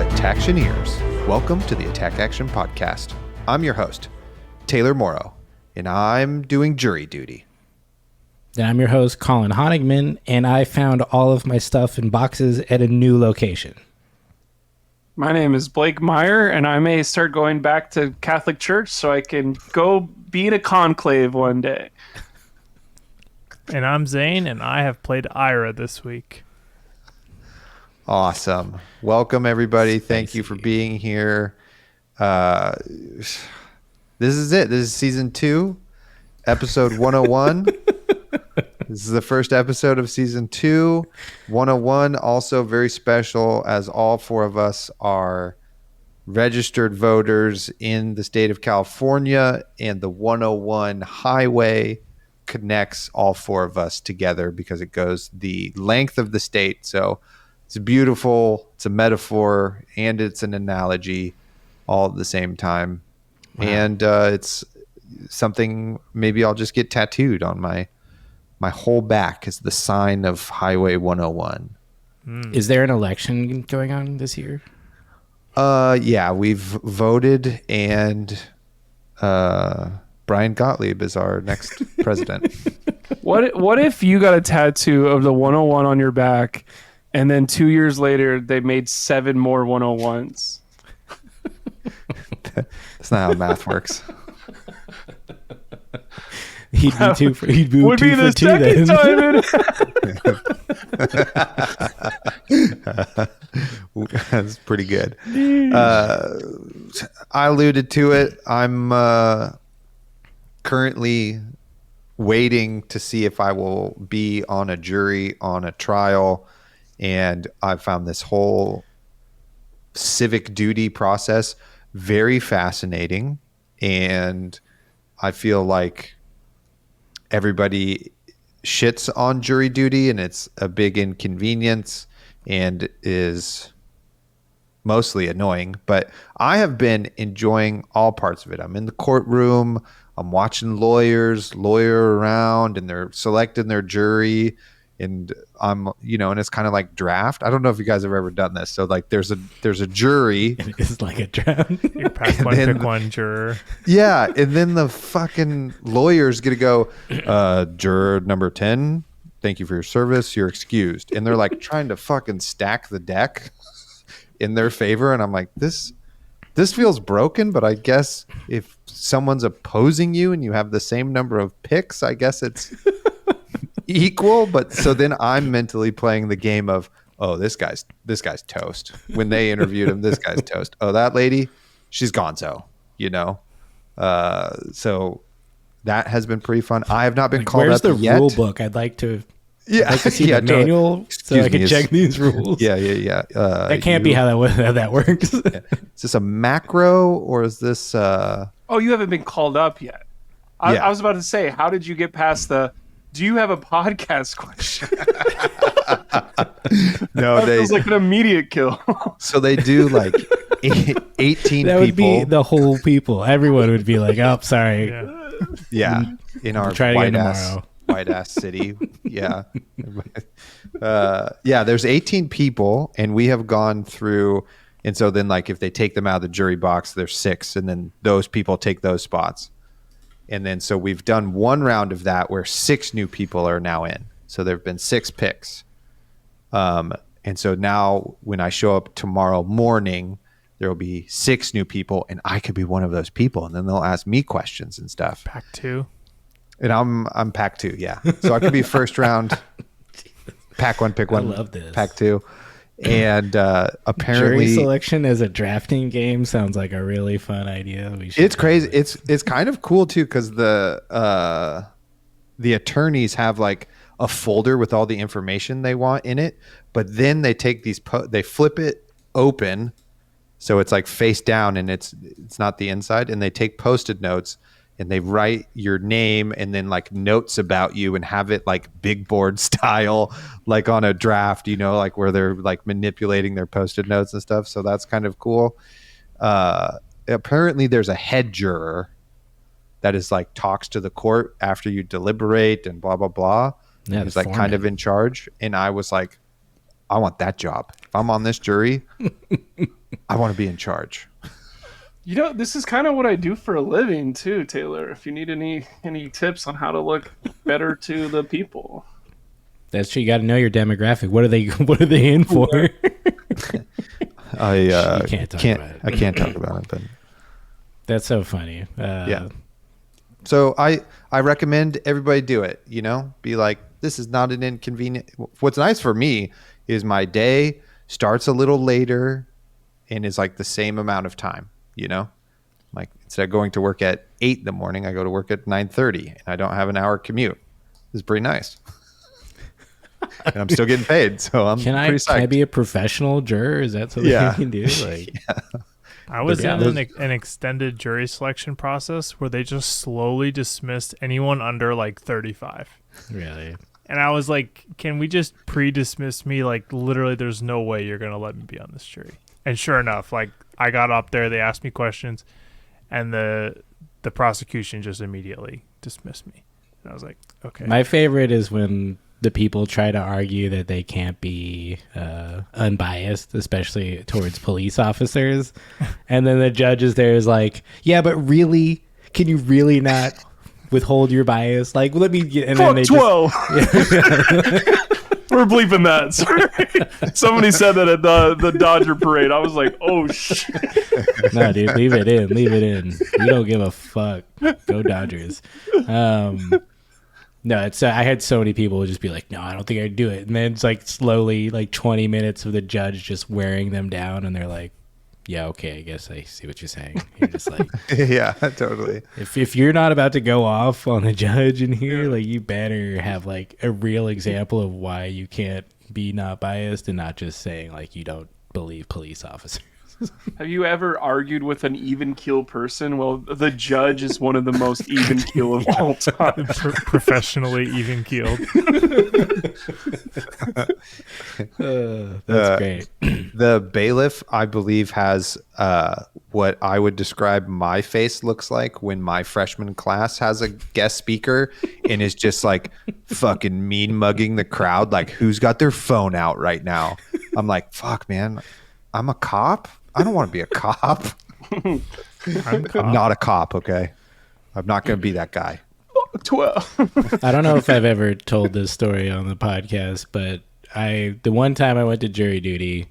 Attactioneers. Welcome to the Attack Action Podcast. I'm your host, Taylor Morrow, and I'm doing jury duty. And I'm your host, Colin Honigman, and I found all of my stuff in boxes at a new location. My name is Blake Meyer, and I may start going back to Catholic Church so I can go be in a conclave one day. And I'm Zane, and I have played Ira this week. Awesome. Welcome, everybody. Thank you for being here. This is it. This is season 2, episode 101. This is the first episode of season 2. 101, also very special, as all 4 of us are registered voters in the state of California, and the 101 highway connects all 4 of us together because it goes the length of the state. So it's beautiful, it's a metaphor, and it's an analogy all at the same time. Wow. And it's something maybe I'll just get tattooed on my whole back as the sign of Highway 101. Is there an election going on this year? Yeah, we've voted, and Brian Gottlieb is our next president. What if you got a tattoo of the 101 on your back, and then 2 years later they made 7 more 101s? That's not how math works. He'd be 2 for 2 would be the second time. That's pretty good. I alluded to it. I'm currently waiting to see if I will be on a jury on a trial, and I found this whole civic duty process very fascinating, and I feel like everybody shits on jury duty, and it's a big inconvenience and is mostly annoying, but I have been enjoying all parts of it. I'm in the courtroom, I'm watching lawyers lawyer around, and they're selecting their jury, and I'm, and it's kind of like draft. I don't know if you guys have ever done this. So like there's a jury. It's like a draft. You press one, pick one juror. Yeah. And then the fucking lawyer's going to go, juror number 10, thank you for your service. You're excused. And they're like trying to fucking stack the deck in their favor. And I'm like, this feels broken, but I guess if someone's opposing you and you have the same number of picks, I guess it's equal. But so then I'm mentally playing the game of, oh, this guy's toast. When they interviewed him, this guy's toast. Oh, that lady, she's gonzo, so that has been pretty fun. I have not been called where's up yet. Where's the rule book? I'd like to see yeah, the manual so I can check these rules. Yeah. That can't be how that works. Yeah. Is this a macro, or is this Oh, you haven't been called up yet. I was about to say, how did you get past the do you have a podcast question? No, that feels like an immediate kill. So they do like 18 that would people. Be the whole people. Everyone would be like, oh, sorry. Yeah. In our white ass city. Yeah. There's 18 people, and we have gone through, and so then like if they take them out of the jury box, there's 6, and then those people take those spots. And then so we've done one round of that where 6 new people are now in. So there have been 6 picks. And so now when I show up tomorrow morning, there will be 6 new people, and I could be one of those people. And then they'll ask me questions and stuff. Pack 2. And I'm pack 2, yeah. So I could be first round, pack 1, pick 1. I love this. Pack 2. And apparently jury selection as a drafting game sounds like a really fun idea. It's crazy. It's kind of cool too, because the attorneys have like a folder with all the information they want in it, but then they take these they flip it open so it's like face down, and it's not the inside, and they take Post-it notes and they write your name and then like notes about you and have it like big board style, like on a draft, like where they're like manipulating their Post-it notes and stuff. So that's kind of cool. Apparently there's a head juror that is like talks to the court after you deliberate and blah, blah, blah. Yeah, he's like kind of in charge. And I was like, I want that job. If I'm on this jury, I want to be in charge. You know, this is kind of what I do for a living too, Taylor. If you need any tips on how to look better to the people. That's true. You got to know your demographic. What are they? What are they in for? I can't talk about it. I can't talk about it. But That's so funny. yeah. So I recommend everybody do it. You know, be like, this is not an inconvenient. What's nice for me is my day starts a little later and is like the same amount of time. You know, like instead of going to work at 8 in the morning, I go to work at 9:30, and I don't have an hour commute. This is pretty nice. And I'm still getting paid, so I'm pretty psyched. Can I be a professional juror? Is that something you can do? Like, I was in an extended jury selection process where they just slowly dismissed anyone under like 35. really? And I was like, can we just pre-dismiss me? Like, literally, there's no way you're going to let me be on this jury. And sure enough, like, I got up there, they asked me questions, and the prosecution just immediately dismissed me. And I was like, okay. My favorite is when the people try to argue that they can't be unbiased, especially towards police officers. And then the judge is there is like, yeah, but really, can you really not withhold your bias? Like, let me get... And Fuck then they 12! We're bleeping that. Sorry. Somebody said that at the Dodger parade. I was like, oh, shit. No, dude, leave it in. Leave it in. We don't give a fuck. Go Dodgers. No, it's I had so many people just be like, no, I don't think I'd do it. And then it's like slowly, like 20 minutes of the judge just wearing them down. And they're like, yeah, okay, I guess I see what you're saying. You're just like, Yeah, totally. if you're not about to go off on the judge in here, like you better have like a real example of why you can't be not biased and not just saying like you don't believe police officers. Have you ever argued with an even keel person? Well, the judge is one of the most even keel of all time. Professionally even keeled. That's great. The bailiff, I believe, has what I would describe my face looks like when my freshman class has a guest speaker and is just like fucking mean mugging the crowd. Like, who's got their phone out right now? I'm like, fuck, man, I'm a cop. I don't want to be a cop. I'm not a cop, okay? I'm not going to be that guy. 12. I don't know if I've ever told this story on the podcast, but the one time I went to jury duty,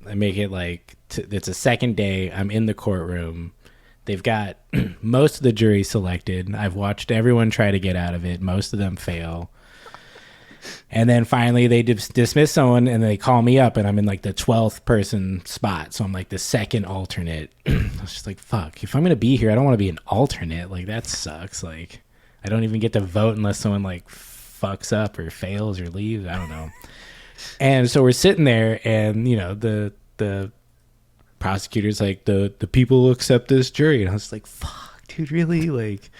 I make it like it's a second day. I'm in the courtroom. They've got most of the jury selected. I've watched everyone try to get out of it. Most of them fail. And then finally they dismiss someone and they call me up and I'm in like the 12th person spot. So I'm like the second alternate. I was just like, fuck, if I'm going to be here, I don't want to be an alternate. Like that sucks. Like I don't even get to vote unless someone like fucks up or fails or leaves. I don't know. And so we're sitting there and, you know, the prosecutor's like, the people will accept this jury. And I was like, fuck, dude, really? Like,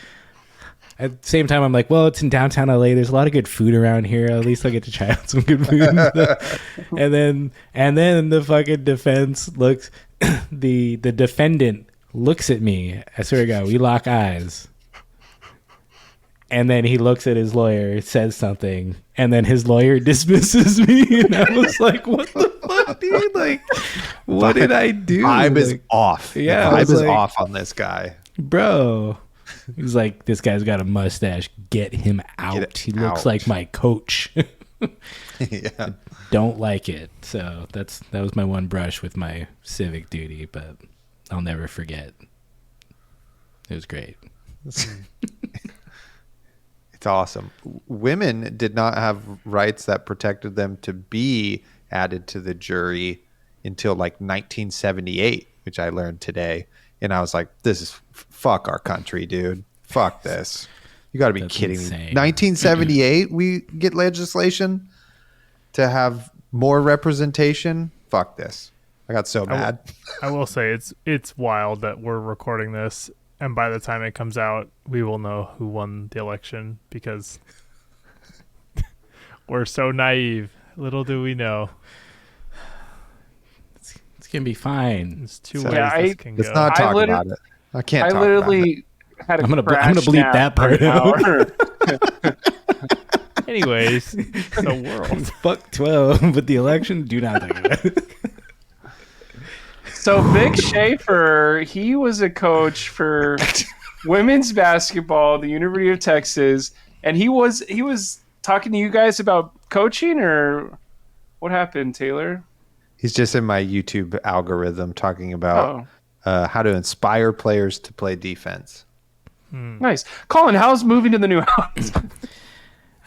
at the same time, I'm like, well, it's in downtown LA. There's a lot of good food around here. At least I'll get to try out some good food. and then the fucking defense looks, the defendant looks at me. I swear to God, we lock eyes. And then he looks at his lawyer, says something, and then his lawyer dismisses me. And I was like, what the fuck, dude? Like, what did I do? Vibe is Like, off. yeah, The I vibe was is like, off on this guy. bro. He's like, this guy's got a mustache. Get him out. Get it He looks out. like my coach. Yeah. Don't like it. So that was my one brush with my civic duty, but I'll never forget. It was great. It's awesome. Women did not have rights that protected them to be added to the jury until like 1978, which I learned today. And I was like, this is fuck our country, dude. Fuck this. You got to be That's kidding insane. me. 1978, we get legislation to have more representation. Fuck this. I got so mad. I will say it's wild that we're recording this, and by the time it comes out, we will know who won the election because we're so naive. Little do we know. It's going to be fine. There's two So- ways Yeah, this can Let's go. not talk I about it. I can't I talk about it. literally had a I'm gonna crash bleep nap that for part an out. hour. Anyways, the world. Fuck 12, but the election, do not think about it. So Vic Schaefer, he was a coach for women's basketball at the University of Texas, and he was talking to you guys about coaching, or what happened, Taylor? He's just in my YouTube algorithm talking about how to inspire players to play defense. Nice. Colin, how's moving to the new house?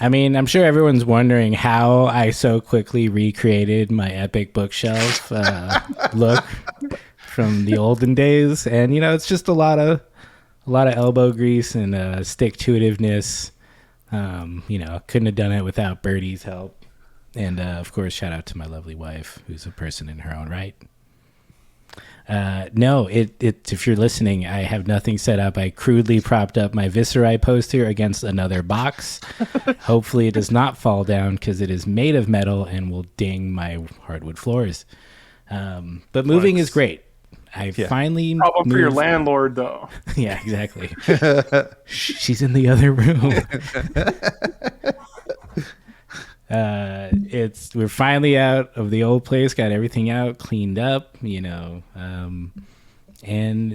I mean, I'm sure everyone's wondering how I so quickly recreated my epic bookshelf look from the olden days, and it's just a lot of elbow grease and stick-to-itiveness. Couldn't have done it without Birdie's help, and of course, shout out to my lovely wife, who's a person in her own right. No, if you're listening, I have nothing set up. I crudely propped up my Viscerai poster against another box. Hopefully it does not fall down because it is made of metal and will ding my hardwood floors. But moving is great. I finally Problem for your moved. landlord, though. Yeah, exactly. She's in the other room. We're finally out of the old place, got everything out, cleaned up, and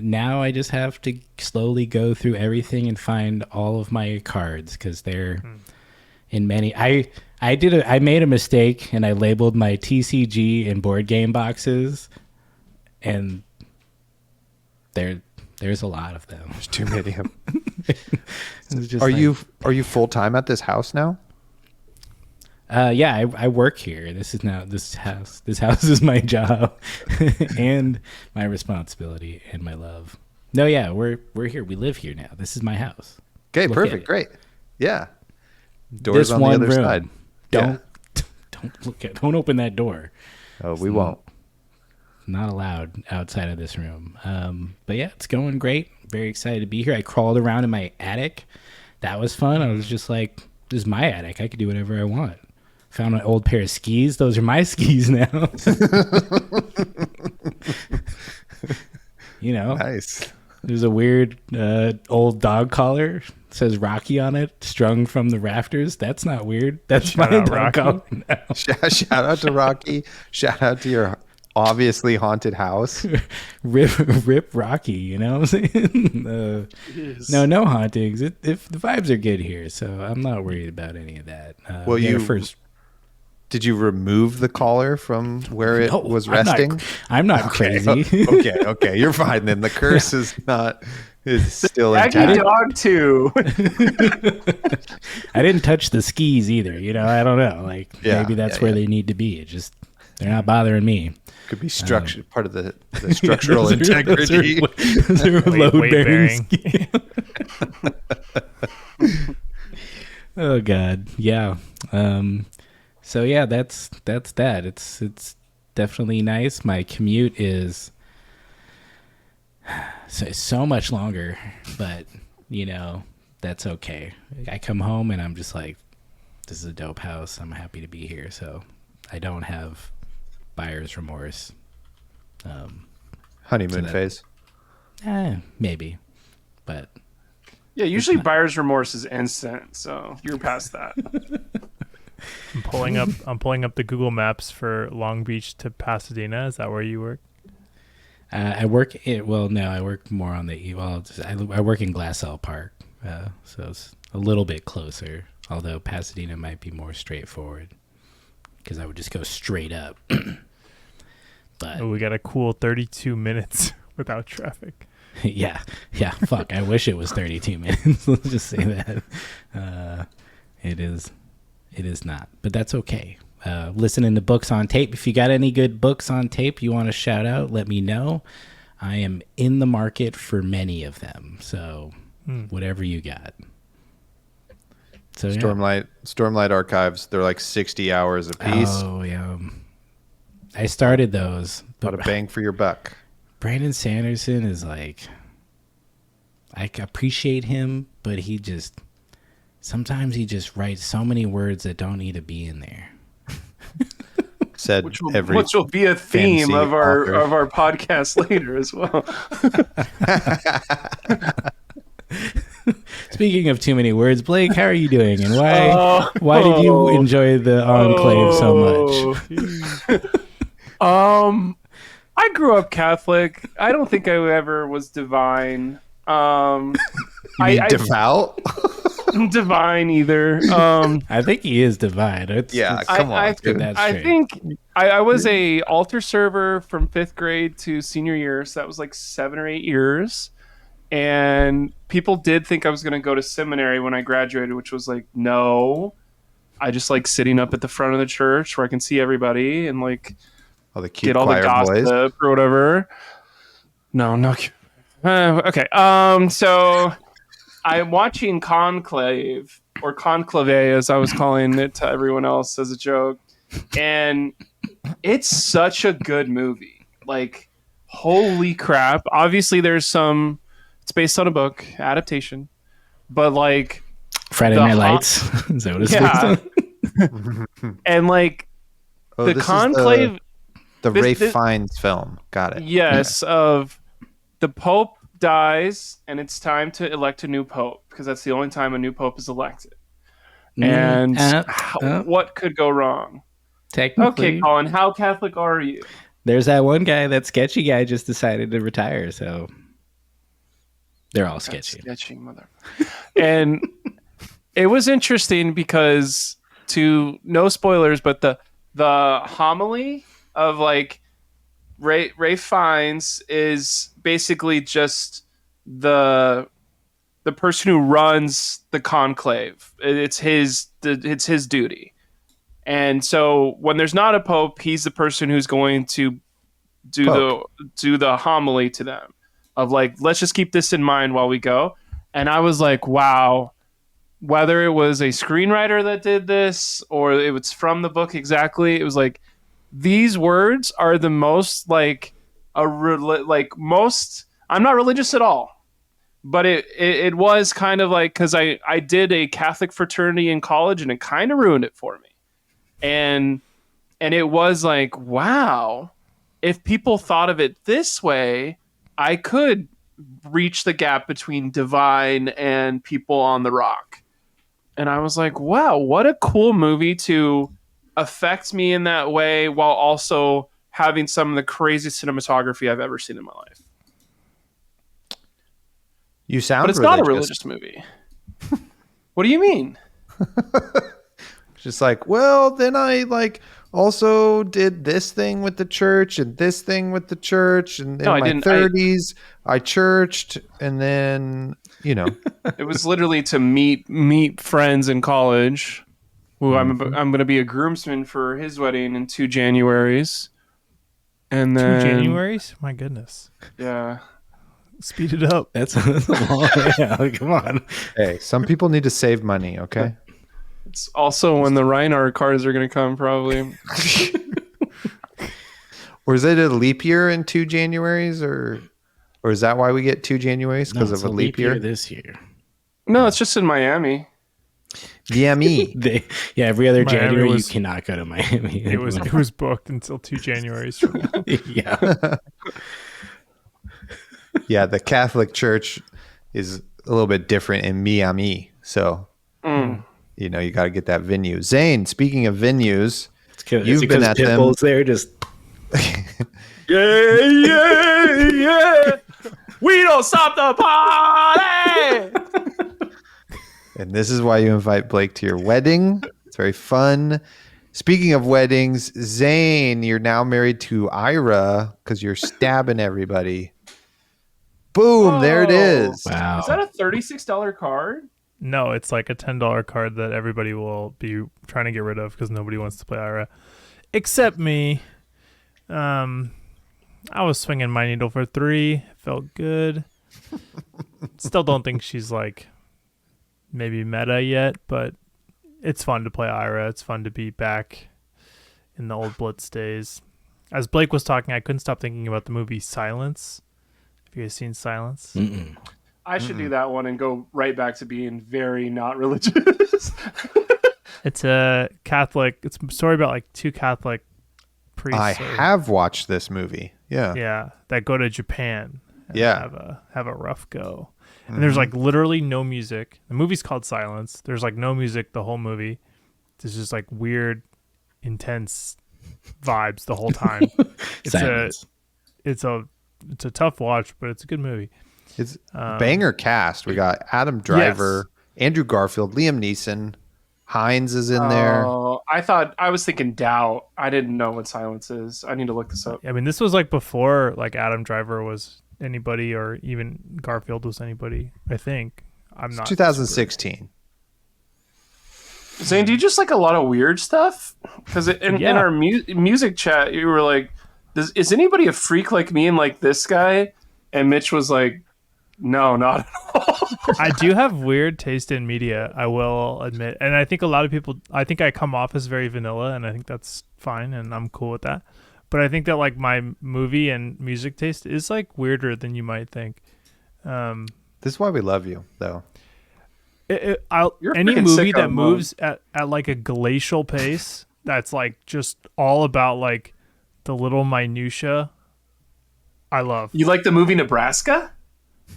now I just have to slowly go through everything and find all of my cards because they're in many. I made a mistake and I labeled my TCG and board game boxes, and there's a lot of them. There's too many of them. Are you full time at this house now? Yeah, I work here. This house is my job and my responsibility and my love. No, yeah, we're here. We live here now. This is my house. Okay, Look perfect, great. Yeah, doors this on the one other room. side. Don't don't open that door. Oh, we won't. Not allowed outside of this room. But yeah, it's going great. Very excited to be here. I crawled around in my attic. That was fun. I was just like, this is my attic. I could do whatever I want. Found an old pair of skis. Those are my skis now. Nice. There's a weird old dog collar. It says Rocky on it, strung from the rafters. That's not weird. That's my dog Rocky. collar now. Shout out to Rocky. Shout out to your obviously haunted house. Rip Rocky, you know what I'm saying? No hauntings. If the vibes are good here, so I'm not worried about any of that. Did you remove the collar from where it was resting? I'm not crazy. Okay. You're fine then. The curse is still Aggie intact. dog too. I didn't touch the skis either. I don't know. Maybe that's where they need to be. They're not bothering me. Could be structure part of the structural integrity. Those are load-bearing skis. Oh God, yeah. So yeah, that's that. It's definitely nice. My commute is so much longer, but that's okay. I come home and I'm just like, this is a dope house. I'm happy to be here. So I don't have buyer's remorse. Honeymoon phase. Maybe, but Yeah, usually buyer's remorse is instant, so you're past that. I'm pulling up the Google Maps for Long Beach to Pasadena. Is that where you work? I work I work more on the I work in Glassell Park, so it's a little bit closer. Although Pasadena might be more straightforward because I would just go straight up. But We got a cool 32 minutes without traffic. yeah. Fuck, I wish it was 32 minutes. Let's just say that. It is not, but that's okay. Listening to books on tape. If you got any good books on tape you want to shout out, let me know. I am in the market for many of them. So whatever you got. So Stormlight Archives. They're like 60 hours a piece. Oh yeah. I started those. But a bang for your buck. Brandon Sanderson is like, I appreciate him, but sometimes he just writes so many words that don't need to be in there. Said Which will be a theme of our podcast later as well. Speaking of too many words, Blake, how are you doing? And why did you enjoy the Enclave so much? I grew up Catholic. I don't think I ever was divine. You mean devout? Divine either. I think he is divine. Yeah, come on, dude. I think I was a altar server from 5th grade to senior year, so that was like 7 or 8 years. And people did think I was going to go to seminary when I graduated, which was like, no. I just like sitting up at the front of the church where I can see everybody and like All the cute get all the choir gossip boys. or whatever. No. Okay. So I'm watching Conclave, or Conclave as I was calling it to everyone else as a joke. And it's such a good movie. Like, holy crap. Obviously it's based on a book, adaptation. But like Friday Night Lights. Is that what it's based on? And like the This Conclave, is the Ray Fiennes film. Got it. yes, of the Pope dies and it's time to elect a new Pope because that's the only time a new Pope is elected. And what could go wrong? Technically. Okay, Colin, how Catholic are you? There's that one guy, that sketchy guy, just decided to retire, so they're all sketchy. Sketchy mother. And it was interesting because, to no spoilers, but the homily of like Ray Fiennes is basically just the person who runs the conclave. It's his duty. And so when there's not a pope, he's the person who's going to do the homily to them of like, let's just keep this in mind while we go. And I was like, wow, whether it was a screenwriter that did this or it was from the book exactly, it was like, these words are the most like most. I'm not religious at all, but it was kind of like, because I did a Catholic fraternity in college and it kind of ruined it for me. And it was like, wow, if people thought of it this way, I could reach the gap between divine and people on the rock. And I was like, wow, what a cool movie to affect me in that way while also having some of the craziest cinematography I've ever seen in my life. You sound But it's not a religious movie. What do you mean? Just like, well, then I like also did this thing with the church and this thing with the church, and in my 30s I churched, and then it was literally to meet friends in college who I'm going to be a groomsman for his wedding in 2 Januaries. And then 2 Januaries? My goodness. Yeah. Speed it up. That's a long. Yeah, come on. Hey, some people need to save money, okay? It's also when the Reinhardt cars are going to come, probably. Or is it a leap year in 2 Januaries, or is that why we get 2 Januaries? Because of a leap year this year? No, it's just in Miami. Miami. Every other Miami January you cannot go to Miami. It was booked until 2 Januaries from now. Yeah. Yeah, the Catholic Church is a little bit different in Miami, so you got to get that venue. Zane, speaking of venues, you've been at them. There, just yeah. We don't stop the party. And this is why you invite Blake to your wedding. It's very fun. Speaking of weddings, Zane, you're now married to Ira because you're stabbing everybody. Boom, there it is. Wow. Is that a $36 card? No, it's like a $10 card that everybody will be trying to get rid of because nobody wants to play Ira. Except me. I was swinging my needle for 3. Felt good. Still don't think she's like maybe meta yet, but it's fun to play Ira. It's fun to be back in the old Blitz days. As Blake was talking, I couldn't stop thinking about the movie Silence. Have you guys seen Silence? Mm-mm. I should do that one and go right back to being very not religious. It's a Catholic. It's a story about like 2 Catholic priests. I have watched this movie. Yeah. Yeah, that go to Japan. And Yeah. have a rough go. And there's like literally no music. The movie's called Silence. There's like no music the whole movie. There's just like weird, intense vibes the whole time. Silence. it's a tough watch, but it's a good movie. It's banger cast. We got Adam Driver, Andrew Garfield, Liam Neeson, Hines is in there. Oh, I was thinking Doubt. I didn't know what Silence is. I need to look this up. I mean, this was like before like Adam Driver was anybody or even Garfield was anybody. I think I'm not. 2016. Zane, do you just like a lot of weird stuff? Because in our music chat, you were like, "Is anybody a freak like me and like this guy?" And Mitch was like, "No, not at all." I do have weird taste in media, I will admit, and I think a lot of people. I think I come off as very vanilla, and I think that's fine, and I'm cool with that. But I think that like my movie and music taste is like weirder than you might think. This is why we love you, though. Any movie that moves at like a glacial pace, that's like just all about like the little minutia, I love. You like the movie Nebraska?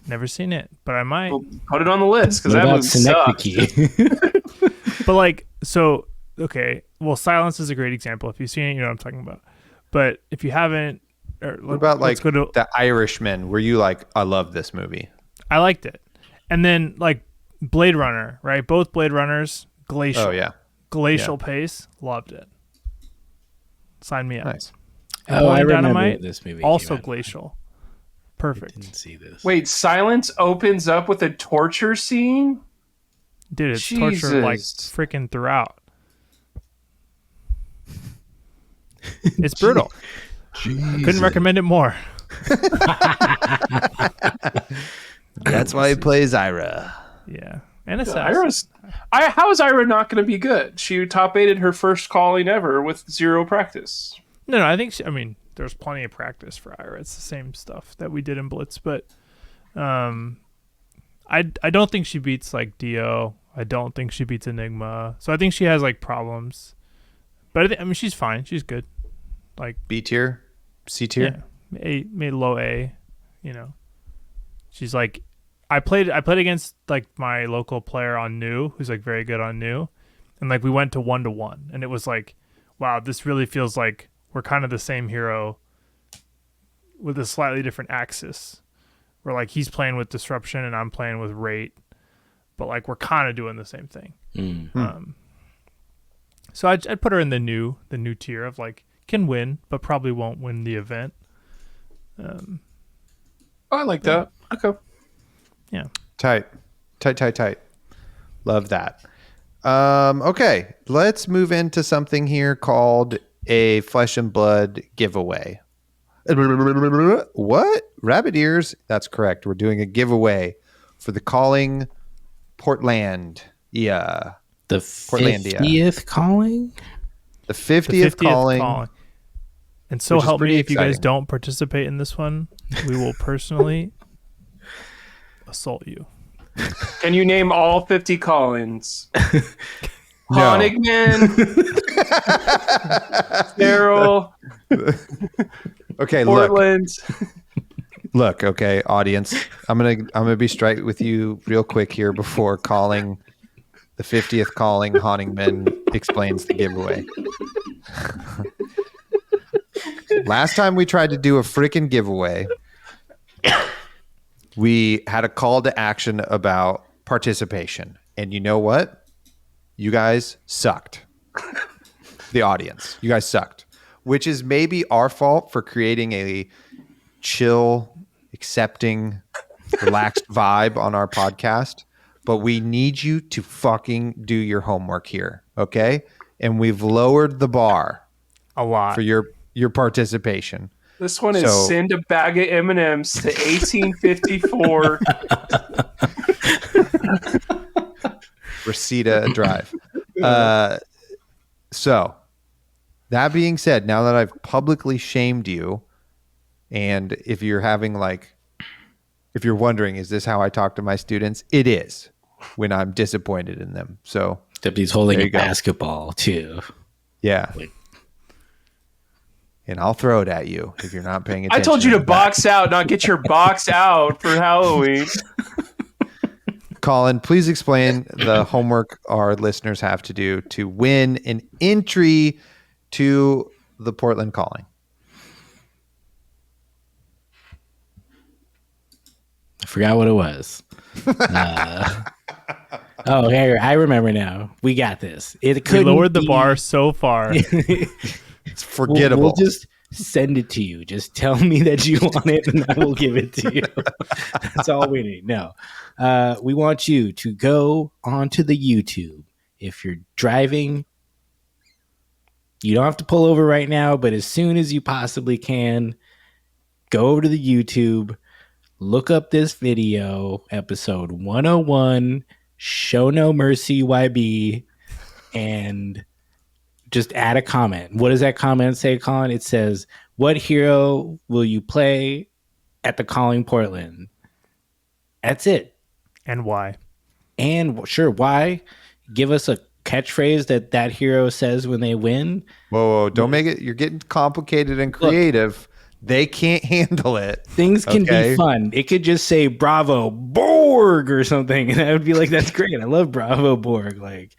Never seen it, but I might. Well, put it on the list because that movie sucks. But like, so okay, well, Silence is a great example. If you've seen it, you know what I'm talking about. But if you haven't, what about like The Irishman? Were you like, I love this movie? I liked it, and then like Blade Runner, right? Both Blade Runners, glacial. Oh yeah, glacial pace. Loved it. Sign me up. Nice. Oh, I remember Dynamite, this movie. Also glacial. Perfect. I didn't see this. Wait, Silence opens up with a torture scene? Dude, it's torture like freaking throughout. It's brutal. I couldn't recommend it more. That's why he plays Ira. Yeah. And Assassin. How is Ira not going to be good? She top 8'd her first calling ever with 0 practice. No, I think there's plenty of practice for Ira. It's the same stuff that we did in Blitz, but I don't think she beats like Dio. I don't think she beats Enigma. So I think she has like problems. But I mean she's fine. She's good. Like B tier, C tier, yeah, low A, you know. She's like I played against like my local player on new who's like very good on new, and like we went to 1-1 and it was like, wow, this really feels like we're kind of the same hero with a slightly different axis. Where like he's playing with disruption and I'm playing with rate, but like we're kind of doing the same thing. So I'd put her in the new tier of like can win, but probably won't win the event. I like that. Okay. Yeah. Tight. Love that. Okay, let's move into something here called a Flesh and Blood giveaway. What? Rabbit ears? That's correct. We're doing a giveaway for the Calling Portland. Yeah. The 50th calling? The 50th calling. And so help me, if exciting. you guys don't participate in this one, we will personally assault you. Can you name all 50 Collins? No. Honigman, Daryl, Okay, Portland. Look, okay, audience. I'm gonna be straight with you real quick here before calling the 50th calling. Honigman explains the giveaway. Last time we tried to do a freaking giveaway, we had a call to action about participation. And you know what? You guys sucked. The audience. You guys sucked. Which is maybe our fault for creating a chill, accepting, relaxed vibe on our podcast. But we need you to fucking do your homework here. Okay? And we've lowered the bar a lot for your participation. This one is send a bag of M&Ms to 1854 Reseda Drive. So that being said, now that I've publicly shamed you, and if you're wondering, is this how I talk to my students? It is when I'm disappointed in them. So Except he's holding a basketball too. Yeah. And I'll throw it at you if you're not paying attention. I told you to box out, not get your box out for Halloween. Colin, please explain the homework our listeners have to do to win an entry to the Portland Calling. Forgot what it was. Oh, here, I remember now. We got this. It We could lowered the bar so far. It's forgettable. We'll just send it to you. Just tell me that you want it, and I will give it to you. That's all we need. No, we want you to go onto the YouTube. If you're driving, you don't have to pull over right now, but as soon as you possibly can, go over to the YouTube, look up this video, episode 101, Show No Mercy YB, and just add a comment. What does that comment say, Colin? It says, what hero will you play at the Calling Portland? That's it. And why? And sure, why? Give us a catchphrase that hero says when they win. Whoa, don't make it. You're getting complicated and creative. They can't handle it. Things can be fun. It could just say Bravo Borg or something. And I would be like, that's great. I love Bravo Borg. Like,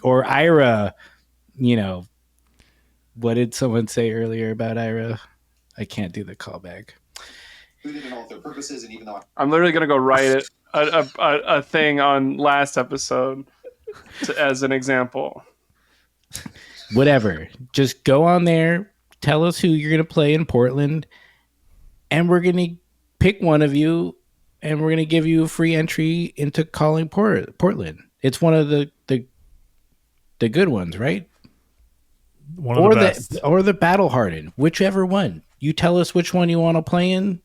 or Ira, what did someone say earlier about Ira? I can't do the callback. I'm literally going to go write it a thing on last episode as an example. Whatever. Just go on there. Tell us who you're going to play in Portland. And we're going to pick one of you. And we're going to give you a free entry into Calling Portland. It's one of the good ones, right? One of the best. Or the Battle Hardened. Whichever one. You tell us which one you want to play in.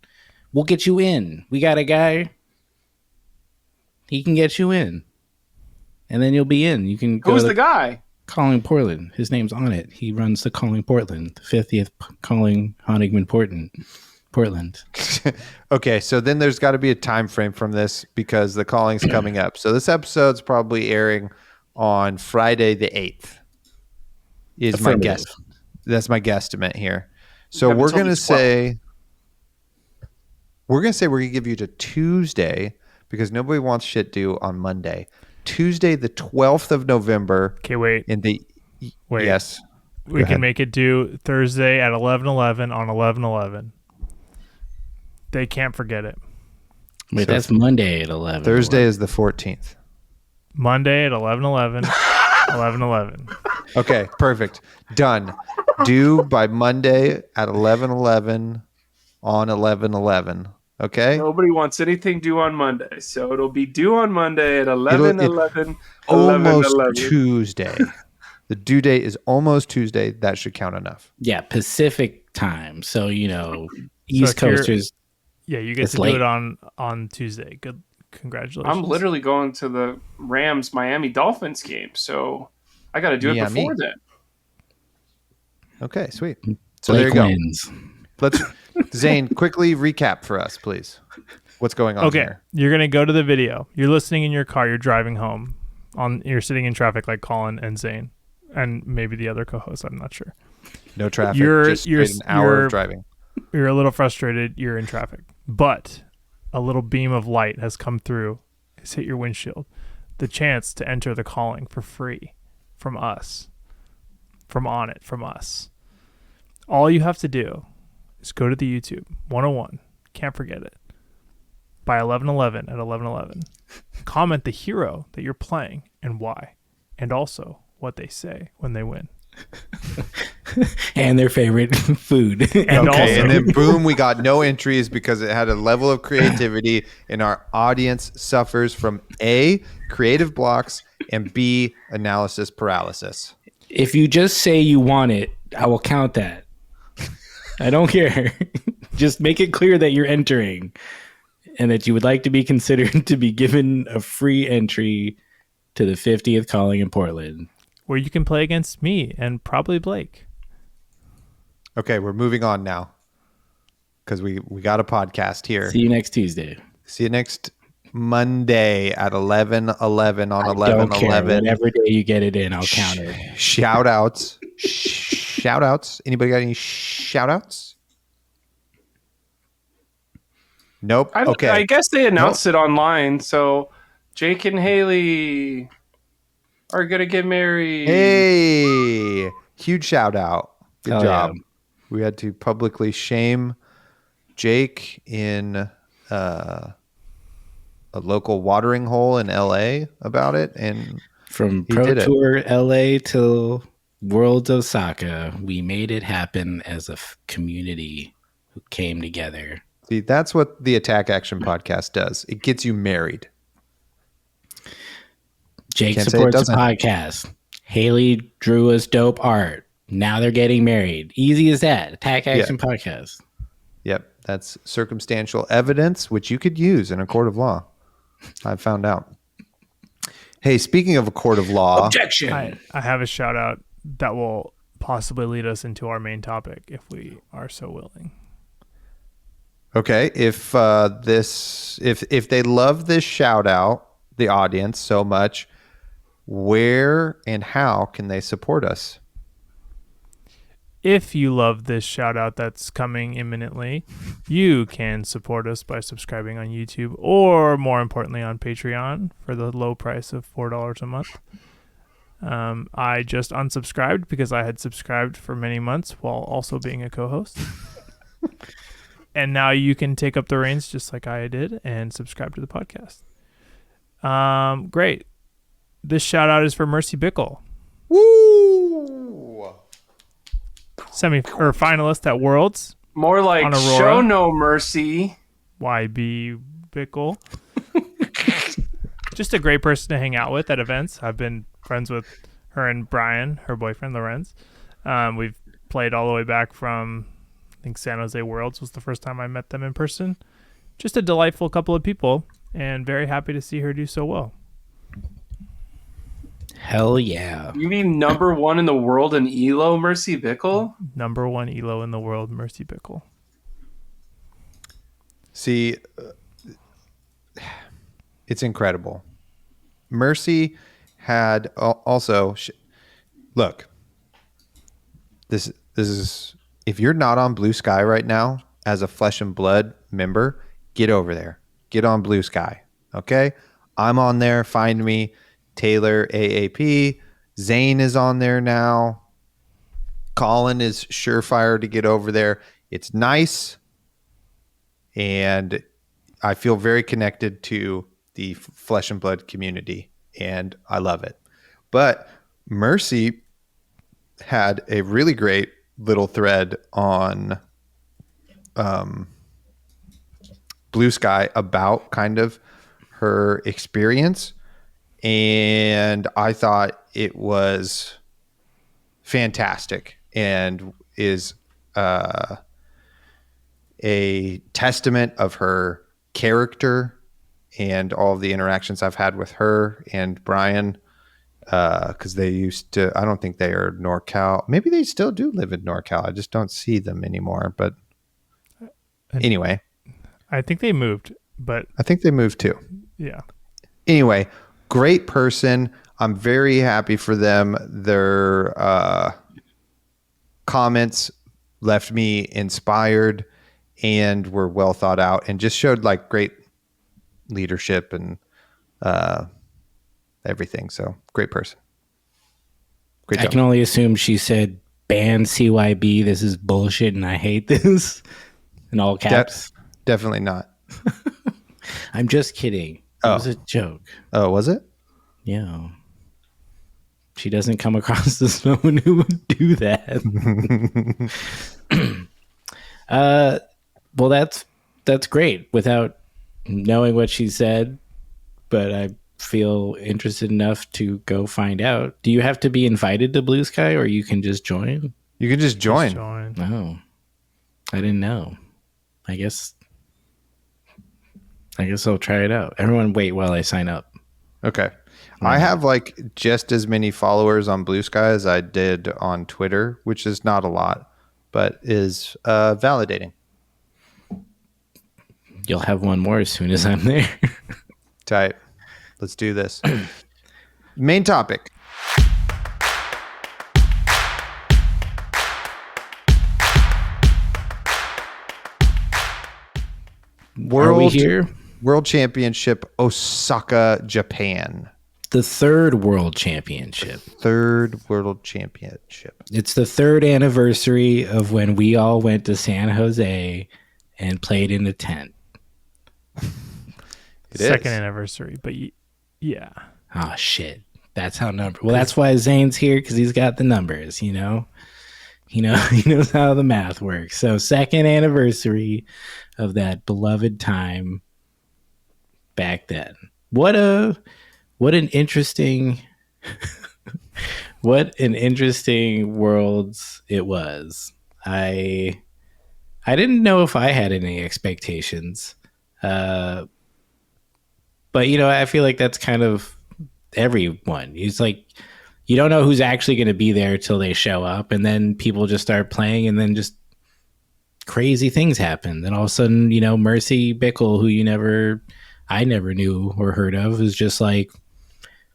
We'll get you in. We got a guy. He can get you in. And then you'll be in. You can go. Who's the guy? Calling Portland. His name's on it. He runs the Calling Portland, the 50th Calling Honigman Portland. Okay, so then there's got to be a time frame from this because the calling's coming up. So this episode's probably airing on Friday the 8th. Is my guess. That's my guesstimate here. So we're going to say we're going to give you to Tuesday because nobody wants shit due on Monday. Tuesday the 12th of November. Okay, wait. Wait. Yes. We can make it due Thursday at 11:11 on 11/11. They can't forget it. Wait, so that's Monday at 11. Thursday is the 14th. Monday at 11:11. 11/11. Okay, perfect. Done. Due by Monday at 11:11 on 11/11. Okay. Nobody wants anything due on Monday, so it'll be due on Monday at 11/11. Almost Tuesday. The due date is almost Tuesday. That should count enough. Yeah, Pacific time. So East Coasters. Yeah, you get to do it on Tuesday. Good, congratulations. I'm literally going to the Rams Miami Dolphins game, so I got to do it before then. Okay, sweet. So there you go. Let's Zane, quickly recap for us, please. What's going on here? You're going to go to the video. You're listening in your car. You're driving home. You're sitting in traffic like Colin and Zane. And maybe the other co-host. I'm not sure. No traffic. Just an hour of driving. You're a little frustrated. You're in traffic. But a little beam of light has come through. It's hit your windshield. The chance to enter the calling for free from us. From us. All you have to do is go to the YouTube 101. Can't forget it. By 11/11 at 11/11. Comment the hero that you're playing and why. And also what they say when they win. And their favorite food. And then boom, we got no entries because it had a level of creativity and our audience suffers from A, creative blocks, and B, analysis paralysis. If you just say you want it, I will count that. I don't care. Just make it clear that you're entering and that you would like to be considered to be given a free entry to the 50th Calling in Portland. Where you can play against me and probably Blake. Okay, we're moving on now because we got a podcast here. See you next Tuesday. See you next Monday at 11/11 on 11/11. Whatever day you get it in, I'll count it. Shoutouts. Shoutouts. Anybody got any shoutouts? Nope. Okay. I guess they announced it online. So Jake and Haley are going to get married. Hey, huge shout out. Good job. Yeah. We had to publicly shame Jake in a local watering hole in LA about it, and From he Pro did it. Tour LA till Worlds Osaka, we made it happen as a community who came together. See, that's what the Attack Action podcast does. It gets you married. Jake Can't say it supports the doesn't. podcast. Haley drew us dope art. Now they're getting married. Easy as that. Attack Action podcast. Yep, that's circumstantial evidence which you could use in a court of law. I've found out. Hey, speaking of a court of law, Objection. I have a shout out that will possibly lead us into our main topic if we are so willing. okay, if if they love this shout out, the audience so much, where and how can they support us? If you love this shout out that's coming imminently, you can support us by subscribing on YouTube or, more importantly, on Patreon for the low price of $4 a month. I just unsubscribed because I had subscribed for many months while also being a co-host. And now you can take up the reins just like I did and subscribe to the podcast. Great. This shout out is for Mercy Bickle. Woo! Finalist at Worlds. More like On Aurora. show no mercy. YB Bickle. Just a great person to hang out with at events. I've been friends with her and Brian, her boyfriend, Lorenz. We've played all the way back from, I think, San Jose Worlds was the first time I met them in person. Just a delightful couple of people, and very happy to see her do so well. Hell yeah. You mean number one in the world in ELO, Mercy Bickle? Number one ELO in the world, Mercy Bickle. See, it's incredible. Mercy had also look. This is, if you're not on Blue Sky right now as a Flesh and Blood member, get over there. Get on Blue Sky. Okay? I'm on there. Find me. Taylor AAP. Zane is on there now. Colin is surefire to get over there. It's nice. And I feel very connected to the Flesh and Blood community, and I love it. But Mercy had a really great little thread on Blue Sky about kind of her experience, and I thought it was fantastic and is a testament of her character and all of the interactions I've had with her and Brian, because they used to, I don't think they are NorCal. Maybe they still do live in NorCal. I just don't see them anymore. But anyway, I think they moved, but I think they moved too. yeah. Anyway, great person. I'm very happy for them. Their comments left me inspired and were well thought out and just showed like great leadership and everything. So great person. Great I job. can only assume she said, ban CYB. This is bullshit and I hate this. In all caps. Definitely not. I'm just kidding. It was a joke. Oh, was it? Yeah. She doesn't come across as someone who would do that. Well, that's great without knowing what she said, but I feel interested enough to go find out. Do you have to be invited to Blue Sky or you can just join? You can just join. Oh, I didn't know. I guess I'll try it out. Everyone wait while I sign up. Okay. I have like just as many followers on Blue Sky as I did on Twitter, which is not a lot, but is validating. You'll have one more as soon as I'm there. Tight. Let's do this. Main topic. Are we here? World Championship, Osaka, Japan. The third World Championship. Third World Championship. It's the third anniversary of when we all went to San Jose and played in a tent. It second is. anniversary, but yeah. Oh shit. That's how Well, that's why Zane's here, because he's got the numbers. He knows how the math works. So second anniversary of that beloved time back then. What an interesting worlds it was. I didn't know if I had any expectations. But I feel like that's kind of everyone. It's like you don't know who's actually going to be there till they show up, and then people just start playing, and then just crazy things happen. Then all of a sudden, Mercy Bickle, who I never knew or heard of, is just like,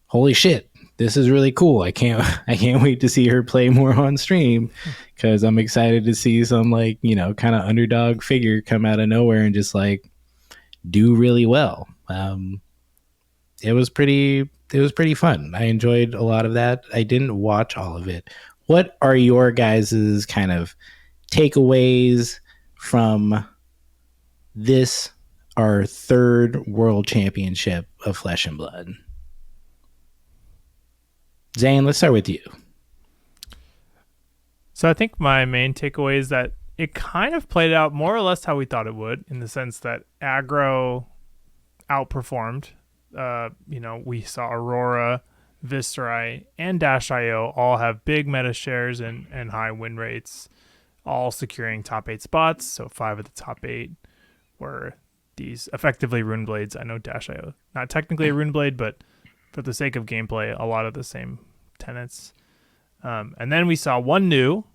holy shit, this is really cool. I can't wait to see her play more on stream, because I'm excited to see some kind of underdog figure come out of nowhere and just like do really well. It was pretty fun. I enjoyed a lot of that. I didn't watch all of it. What are your guys' kind of takeaways from this, our third world championship of Flesh and Blood? Zane, let's start with you. So I think my main takeaway is that it kind of played out more or less how we thought it would, in the sense that aggro outperformed. We saw Aurora, Viserai, and Dash.io all have big meta shares and high win rates, all securing top 8 spots. So 5 of the top 8 were these effectively rune blades. I know Dash.io, not technically a rune blade, but for the sake of gameplay, a lot of the same tenets. And then we saw one new,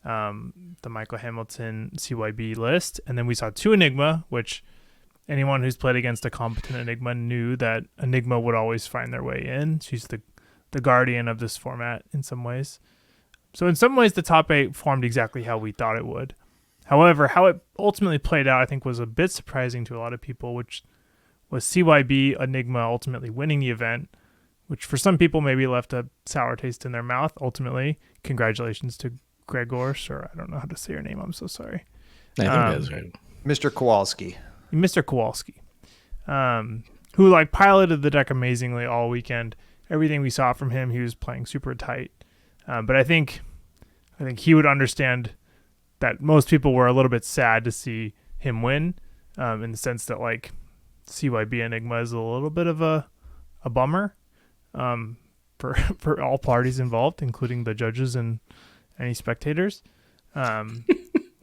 the Michael Hamilton CYB list. And then we saw 2 Enigma, which anyone who's played against a competent Enigma knew that Enigma would always find their way in. She's the guardian of this format in some ways. So in some ways, the top 8 formed exactly how we thought it would. However, how it ultimately played out, I think, was a bit surprising to a lot of people, which was CYB Enigma ultimately winning the event, which for some people maybe left a sour taste in their mouth. Ultimately, congratulations to Gregor, or I don't know how to say your name. I'm so sorry. I think that's right. Mr. Kowalski. Mr. Kowalski, who piloted the deck amazingly all weekend. Everything we saw from him, he was playing super tight. But I think he would understand that most people were a little bit sad to see him win, in the sense that CYB Enigma is a little bit of a bummer for all parties involved, including the judges and any spectators.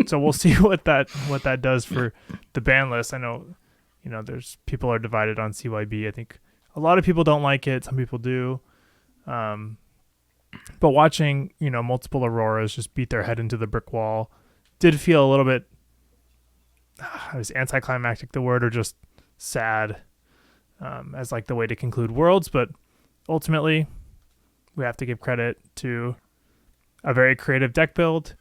So we'll see what that does for the ban list. I know, there's people are divided on CYB. I think a lot of people don't like it. Some people do. But watching, multiple Auroras just beat their head into the brick wall did feel a little bit, is anticlimactic the word, or just sad, as the way to conclude Worlds. But ultimately, we have to give credit to a very creative deck build.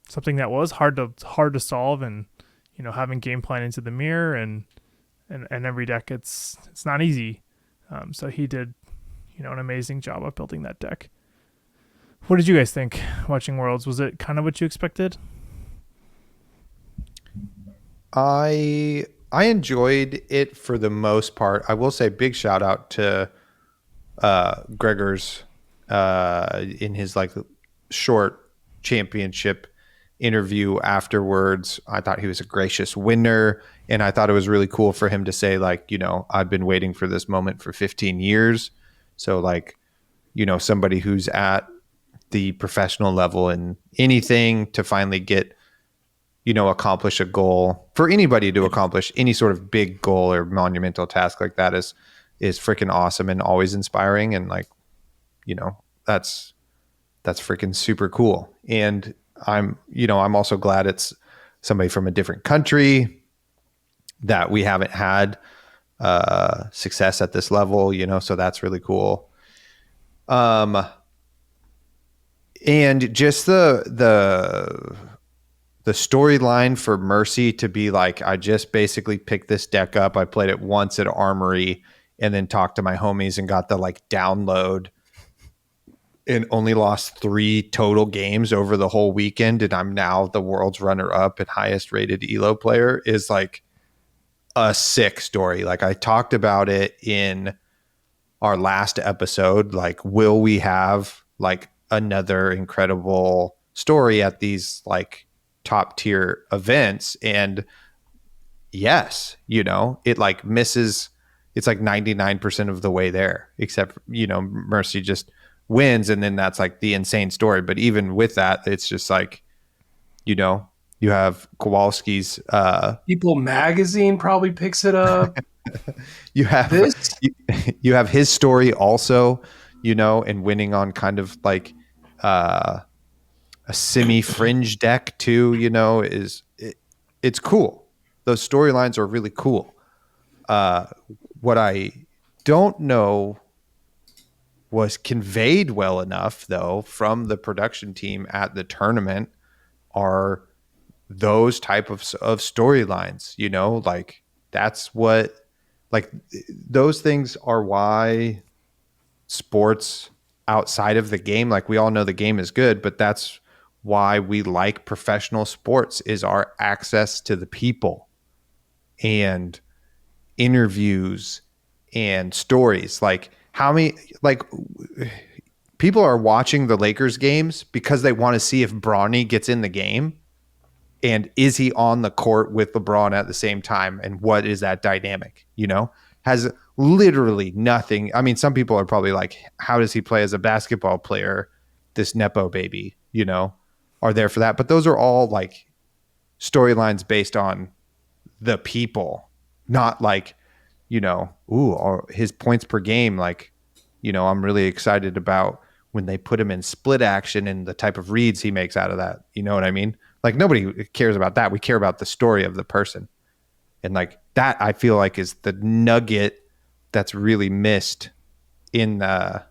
Something that was hard to solve, and having game plan into the mirror and every deck, it's not easy. So he did an amazing job of building that deck. What did you guys think watching Worlds? Was it kind of what you expected? I enjoyed it for the most part. I will say big shout out to Gregor's in his short championship interview afterwards. I thought he was a gracious winner, and I thought it was really cool for him to say I've been waiting for this moment for 15 years. So somebody who's at the professional level in anything to finally get accomplish a goal, for anybody to accomplish any sort of big goal or monumental task like that is freaking awesome and always inspiring. And that's freaking super cool. And I'm also glad it's somebody from a different country that we haven't had success at this level, so that's really cool. And just the storyline for Mercy to be I just basically picked this deck up. I played it once at Armory and then talked to my homies and got the download, and only lost 3 total games over the whole weekend. And I'm now the world's runner up and highest rated ELO player is a sick story. Like I talked about it in our last episode. Like, will we have like another incredible story at these like top tier events? And yes, it like misses. It's like 99% of the way there, except, Mercy just wins. And then that's like the insane story. But even with that, it's just like, you have Kowalski's, People magazine probably picks it up. you have, This you have his story also, and winning on kind of like, a semi fringe deck too, it's cool. Those storylines are really cool. What I don't know was conveyed well enough, though, from the production team at the tournament are those type of storylines. Like that's what, like those things are why sports outside of the game, like we all know the game is good, but that's why we like professional sports, is our access to the people and interviews and stories. Like how many, like people are watching the Lakers games because they want to see if Bronny gets in the game and is he on the court with LeBron at the same time, and what is that dynamic, has literally nothing. I mean, some people are probably like, how does he play as a basketball player, this Nepo baby, are there for that. But those are all like storylines based on the people, not like, or his points per game. Like, I'm really excited about when they put him in split action and the type of reads he makes out of that. You know what I mean? Like nobody cares about that. We care about the story of the person. And like that, I feel like is the nugget that's really missed in the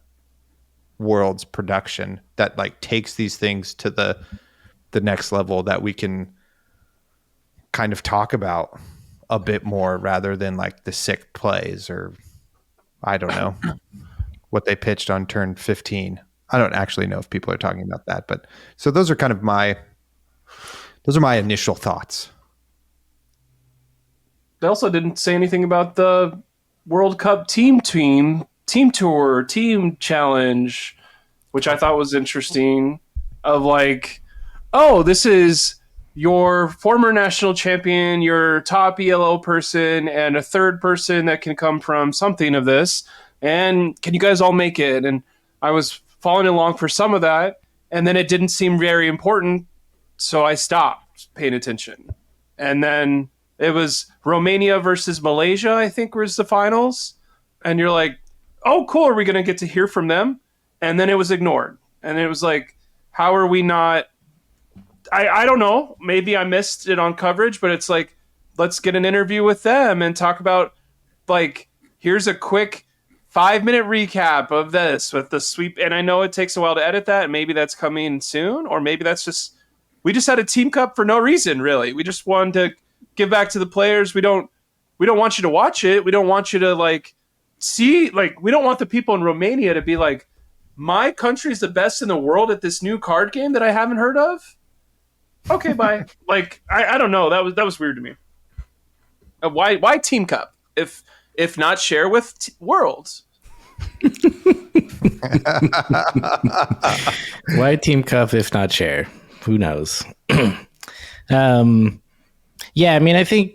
world's production, that like takes these things to the next level, that we can kind of talk about a bit more rather than like the sick plays, or I don't know what they pitched on turn 15. I don't actually know if people are talking about that, but so those are kind of my initial thoughts. They also didn't say anything about the World Cup team tour, team challenge, which I thought was interesting. Of like, oh, this is your former national champion, your top ELO person, and a third person that can come from something of this. And can you guys all make it? And I was following along for some of that, and then it didn't seem very important, so I stopped paying attention. And then it was Romania versus Malaysia, I think, was the finals. And you're like, oh, cool, are we going to get to hear from them? And then it was ignored. And it was like, how are we not... I don't know. Maybe I missed it on coverage, but it's like, let's get an interview with them and talk about, like, here's a quick 5-minute recap of this with the sweep. And I know it takes a while to edit that, and maybe that's coming soon, or maybe that's just... We just had a team cup for no reason, really. We just wanted to give back to the players. We don't want you to watch it. We don't want you to like see, like, we don't want the people in Romania to be like, my country's the best in the world at this new card game that I haven't heard of. Okay, bye. Like, I don't know. That was weird to me. Why team cup if not share with worlds? Why team cup if not share? Who knows? Yeah, I mean, I think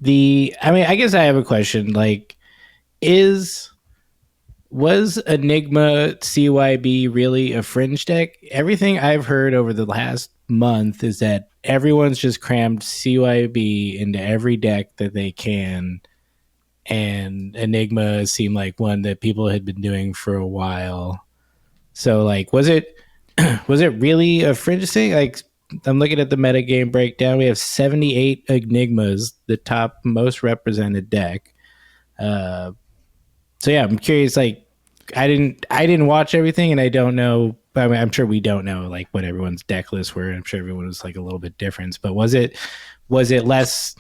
I guess I have a question. Like, was Enigma CYB really a fringe deck? Everything I've heard over the last month is that everyone's just crammed CYB into every deck that they can, and Enigma seemed like one that people had been doing for a while. So, like, was it really a fringe thing? Like, I'm looking at the metagame breakdown. We have 78 Enigmas, the top most represented deck. So yeah, I'm curious. Like, I didn't watch everything, and I don't know. I mean, I'm sure we don't know like what everyone's deck lists were. I'm sure everyone was like a little bit different. But was it less?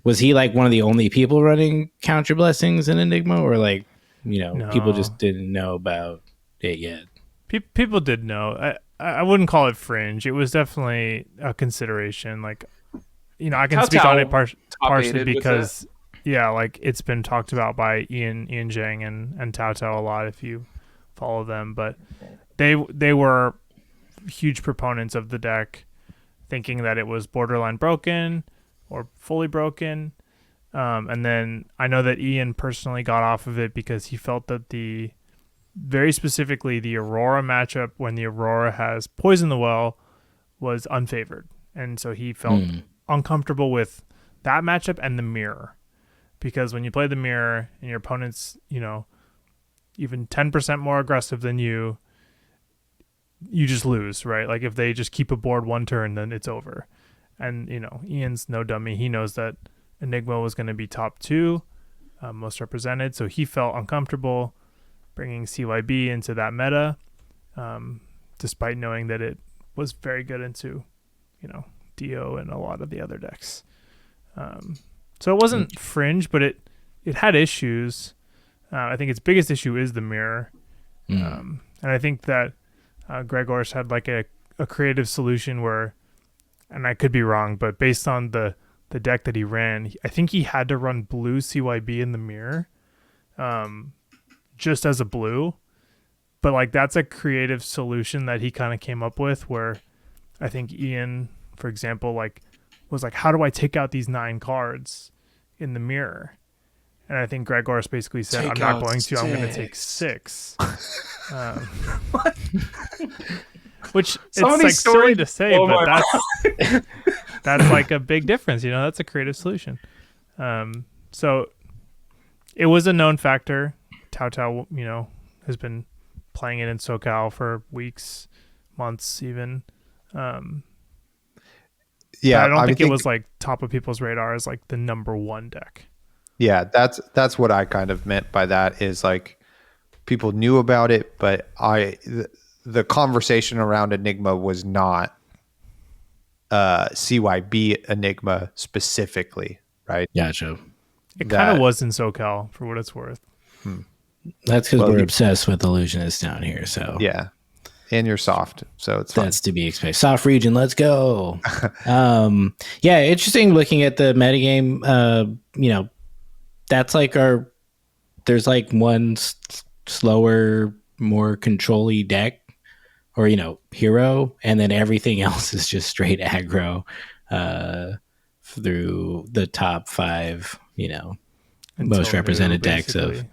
Was he like one of the only people running Counter Blessings in Enigma, or like No. people just didn't know about it yet? People did know. I wouldn't call it fringe. It was definitely a consideration. Like, I can speak on it. partially baited with because like it's been talked about by Ian Zhang and Tao Tao a lot if you follow them, but they were huge proponents of the deck, thinking that it was borderline broken or fully broken. And then I know that Ian personally got off of it because he felt that very specifically the Aurora matchup, when the Aurora has Poison the Well, was unfavored. And so he felt uncomfortable with that matchup and the mirror. Because when you play the mirror and your opponent's, even 10% more aggressive than you just lose, right? Like if they just keep a board one turn, then it's over. And, Ian's no dummy. He knows that Enigma was going to be top 2, most represented. So he felt uncomfortable bringing CYB into that meta, despite knowing that it was very good into, Dio and a lot of the other decks. So it wasn't fringe, but it had issues. I think its biggest issue is the mirror. And I think that Gregor's had like a creative solution where, and I could be wrong, but based on the deck that he ran, I think he had to run blue CYB in the mirror, just as a blue. But like that's a creative solution that he kind of came up with, where I think Ian, for example, was like, how do I take out these 9 cards in the mirror? And I think Gregor's basically said, I'm not going to, I'm going to take 6. Which it's like silly to say, but that's like a big difference. That's a creative solution. So it was a known factor. Tao Tao, has been playing it in SoCal for weeks, months even. Yeah, I don't think it was like top of people's radar as like the number 1 deck. Yeah, that's what I kind of meant by that, is like people knew about it, but the conversation around Enigma was not CYB Enigma specifically, right? Gotcha. It kind of was in SoCal, for what it's worth. That's because we're obsessed with Illusionists down here. So yeah, and you're soft, so it's that's to be expected. Soft region, let's go. Yeah, interesting looking at the metagame. That's like there's like one slower, more control-y deck, or hero, and then everything else is just straight aggro through the top 5 most represented decks of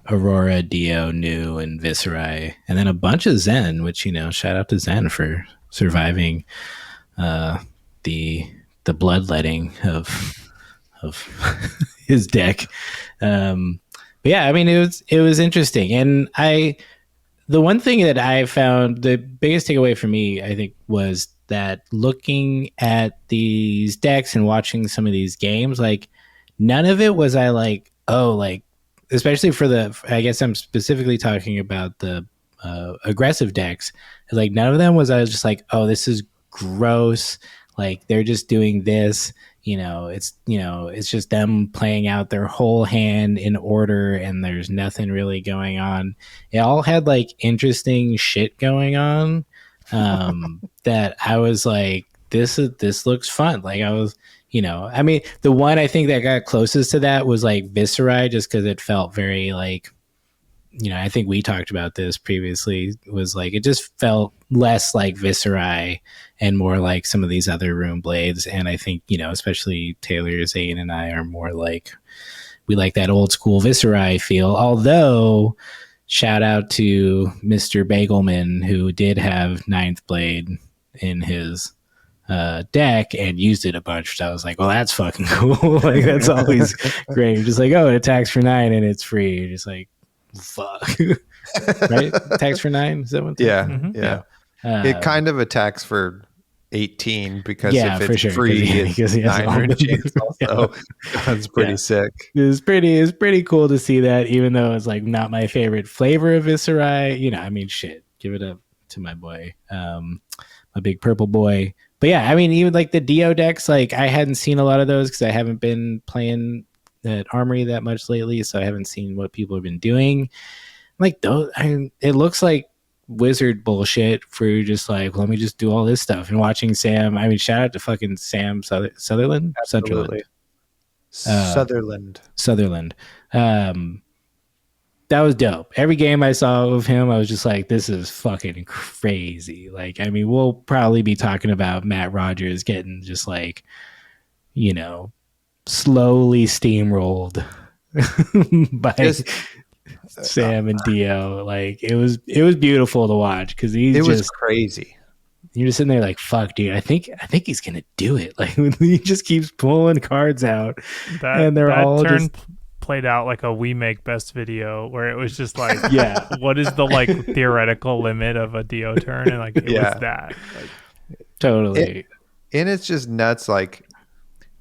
Aurora, Dio, Nu, and Viserai, and then a bunch of Zen, which shout out to Zen for surviving the bloodletting of his deck. But yeah, I mean it was interesting, and the one thing that I found, the biggest takeaway for me, I think, was that looking at these decks and watching some of these games, like none of it was I like, oh, like, especially for I guess I'm specifically talking about the aggressive decks. Like none of them was I was just like, oh, this is gross. Like they're just doing this. It's just them playing out their whole hand in order, and there's nothing really going on. It all had like interesting shit going on that I was like, this looks fun. Like I was, I mean, the one I think that got closest to that was like Viserai, just because it felt very like, I think we talked about this previously, was like, it just felt less like Viserai and more like some of these other Rune Blades. And I think, especially Taylor, Zane, and I are more like, we like that old school Viserai feel. Although, shout out to Mr. Bagelman, who did have Ninth Blade in his deck and used it a bunch. So I was like, well, that's fucking cool. Like, that's always great. You're just like, oh, it attacks for 9 and it's free. You're just like, fuck. Right? Attacks for 9? Is that what? Yeah. It kind of attacks for 18 because if it's free, it's 9 chance also. That's pretty sick. It's pretty cool to see that, even though it's like not my favorite flavor of Viserai. I mean, shit, give it up to my boy, my big purple boy. But yeah, I mean, even like the Dio decks, like I hadn't seen a lot of those because I haven't been playing that Armory that much lately, so I haven't seen what people have been doing. Like those, it looks like wizard bullshit for just like, let me just do all this stuff. And watching Sam, I mean, shout out to fucking Sam Sutherland. Absolutely. Sutherland. That was dope. Every game I saw of him, I was just like, this is fucking crazy. Like, I mean, we'll probably be talking about Matt Rogers getting just like, you know, slowly steamrolled by Sam and Dio. Like, it was beautiful to watch because it was crazy. You're just sitting there like, fuck, dude. I think he's gonna do it. Like, he just keeps pulling cards out, and they're all just played out like a We Make Best video where it was just like, yeah, what is the like theoretical limit of a Dio turn? And like, it was that. Like, totally. And it's just nuts. Like,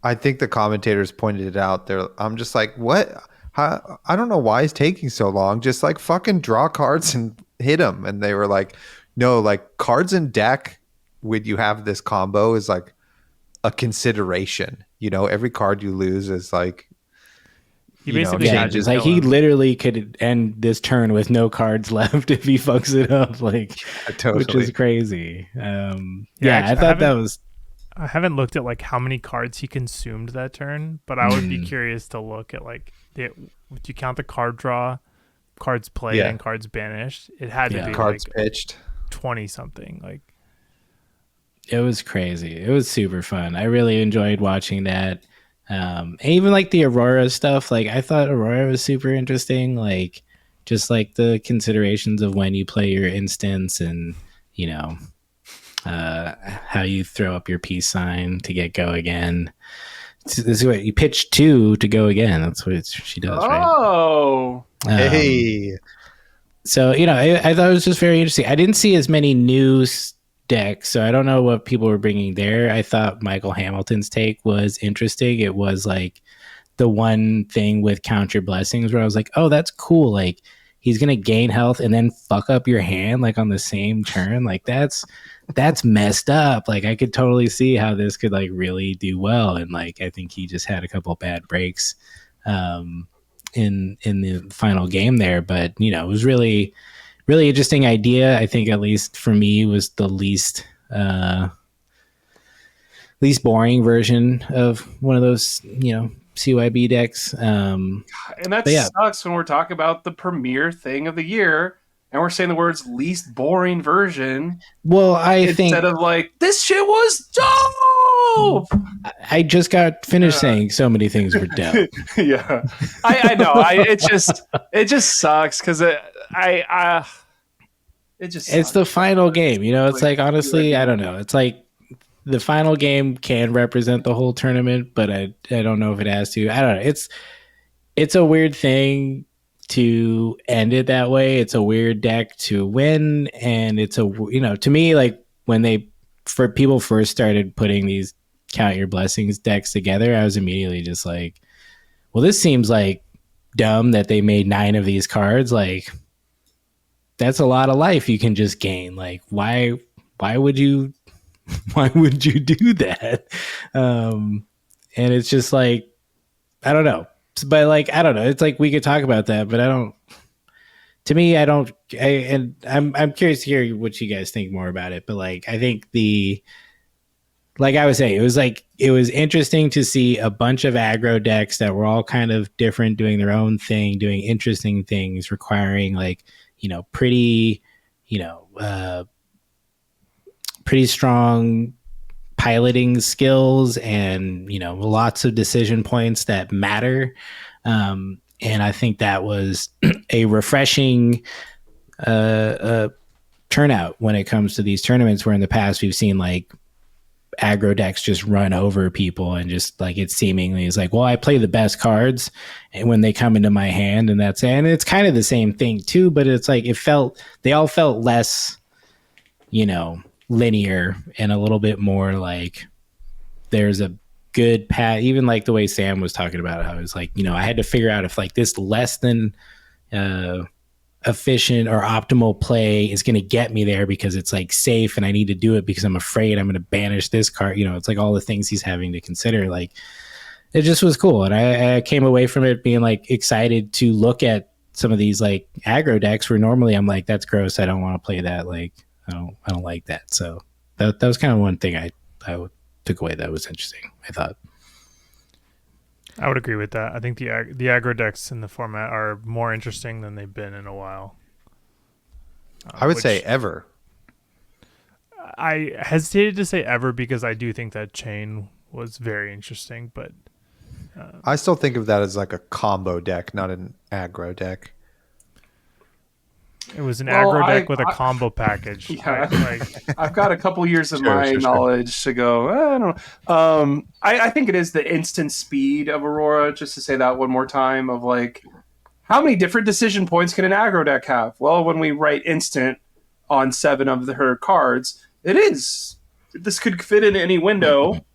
I think the commentators pointed it out there. I'm just like, what? How, I don't know why it's taking so long. Just like fucking draw cards and hit them. And they were like, no, like cards in deck when you have this combo is like a consideration. You know, every card you lose is like, he basically changes. Like, he literally could end this turn with no cards left if he fucks it up. Like, totally. Which is crazy. I thought that was. I haven't looked at like how many cards he consumed that turn, but I would be curious to look at like do you count the card draw, cards played, and cards banished? It had to be cards like pitched 20 something. Like, it was crazy. It was super fun. I really enjoyed watching that. And even like the Aurora stuff, like I thought Aurora was super interesting. Like, just like the considerations of when you play your instance and, you know, how you throw up your peace sign to get go again. This is what you pitch 2 to go again. That's what she does, right? Oh, hey. So, you know, I thought it was just very interesting. I didn't see as many new decks, so I don't know what people were bringing there. I thought Michael Hamilton's take was interesting. It was like the one thing with Count Your Blessings where I was like, oh, that's cool. Like, he's going to gain health and then fuck up your hand like on the same turn. Like, that's messed up. Like, I could totally see how this could like really do well. And like, I think he just had a couple bad breaks in the final game there. But, you know, it was really, really interesting idea. I think, at least for me, was the least boring version of one of those, you know, CYB decks. And that sucks when we're talking about the premier thing of the year and we're saying the words least boring version. Well, I think instead of like, this shit was dope. I just got finished saying so many things were dope. Yeah, I know. It just sucks because it's the final game. You know, it's like, honestly, I don't know. It's like the final game can represent the whole tournament, but I don't know if it has to. I don't know. It's a weird thing to end it that way. It's a weird deck to win, and it's to me, like when people first started putting these Count Your Blessings decks together, I was immediately just like, well, this seems like dumb that they made 9 of these cards. Like, that's a lot of life you can just gain. Like, why would you do that? And it's just like, I don't know. But like, I don't know. It's like, we could talk about that, but I'm curious to hear what you guys think more about it. But like, I think like I was saying, it was interesting to see a bunch of aggro decks that were all kind of different, doing their own thing, doing interesting things, requiring like, you know, pretty strong piloting skills and, you know, lots of decision points that matter. And I think that was a refreshing turnout when it comes to these tournaments, where in the past we've seen like aggro decks just run over people, and just like, it seemingly is like, well, I play the best cards and when they come into my hand, and that's it. And it's kind of the same thing too, but it's like, they all felt less, you know, linear and a little bit more like there's a good path. Even like the way Sam was talking about it, how it was like, you know, I had to figure out if like this less than efficient or optimal play is going to get me there because it's like safe, and I need to do it because I'm afraid I'm going to banish this card. You know, it's like all the things he's having to consider. Like, it just was cool. And I came away from it being like excited to look at some of these like aggro decks where normally I'm like, that's gross, I don't want to play that. Like, I don't like that. So that was kind of one thing I took away that was interesting, I thought. I would agree with that. I think the aggro decks in the format are more interesting than they've been in a while. I would say ever. I hesitated to say ever because I do think that chain was very interesting, but I still think of that as like a combo deck, not an aggro deck. it was an Well, aggro deck with a combo package. Yeah. I've got a couple years of Sure, my sure. knowledge to go. I don't know. I think it is the instant speed of Aurora. Just to say that one more time, of like, how many different decision points can an aggro deck have? Well, when we write instant on 7 of her cards, it is. This could fit in any window.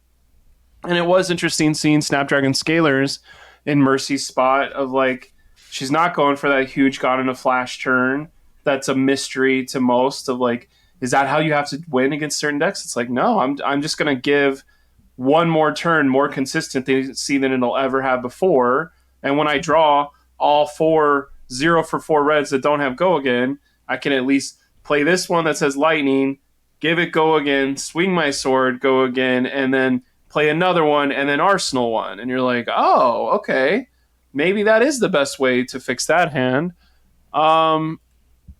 And it was interesting seeing Snapdragon Scalers in Mercy's spot of like, she's not going for that huge God in a Flash turn. That's a mystery to most of like, is that how you have to win against certain decks? It's like, no, I'm just going to give one more turn more consistency than it'll ever have before. And when I draw all 0 for 4 reds that don't have go again, I can at least play this one that says lightning, give it go again, swing my sword, go again, and then play another one and then arsenal one. And you're like, oh, okay, maybe that is the best way to fix that hand.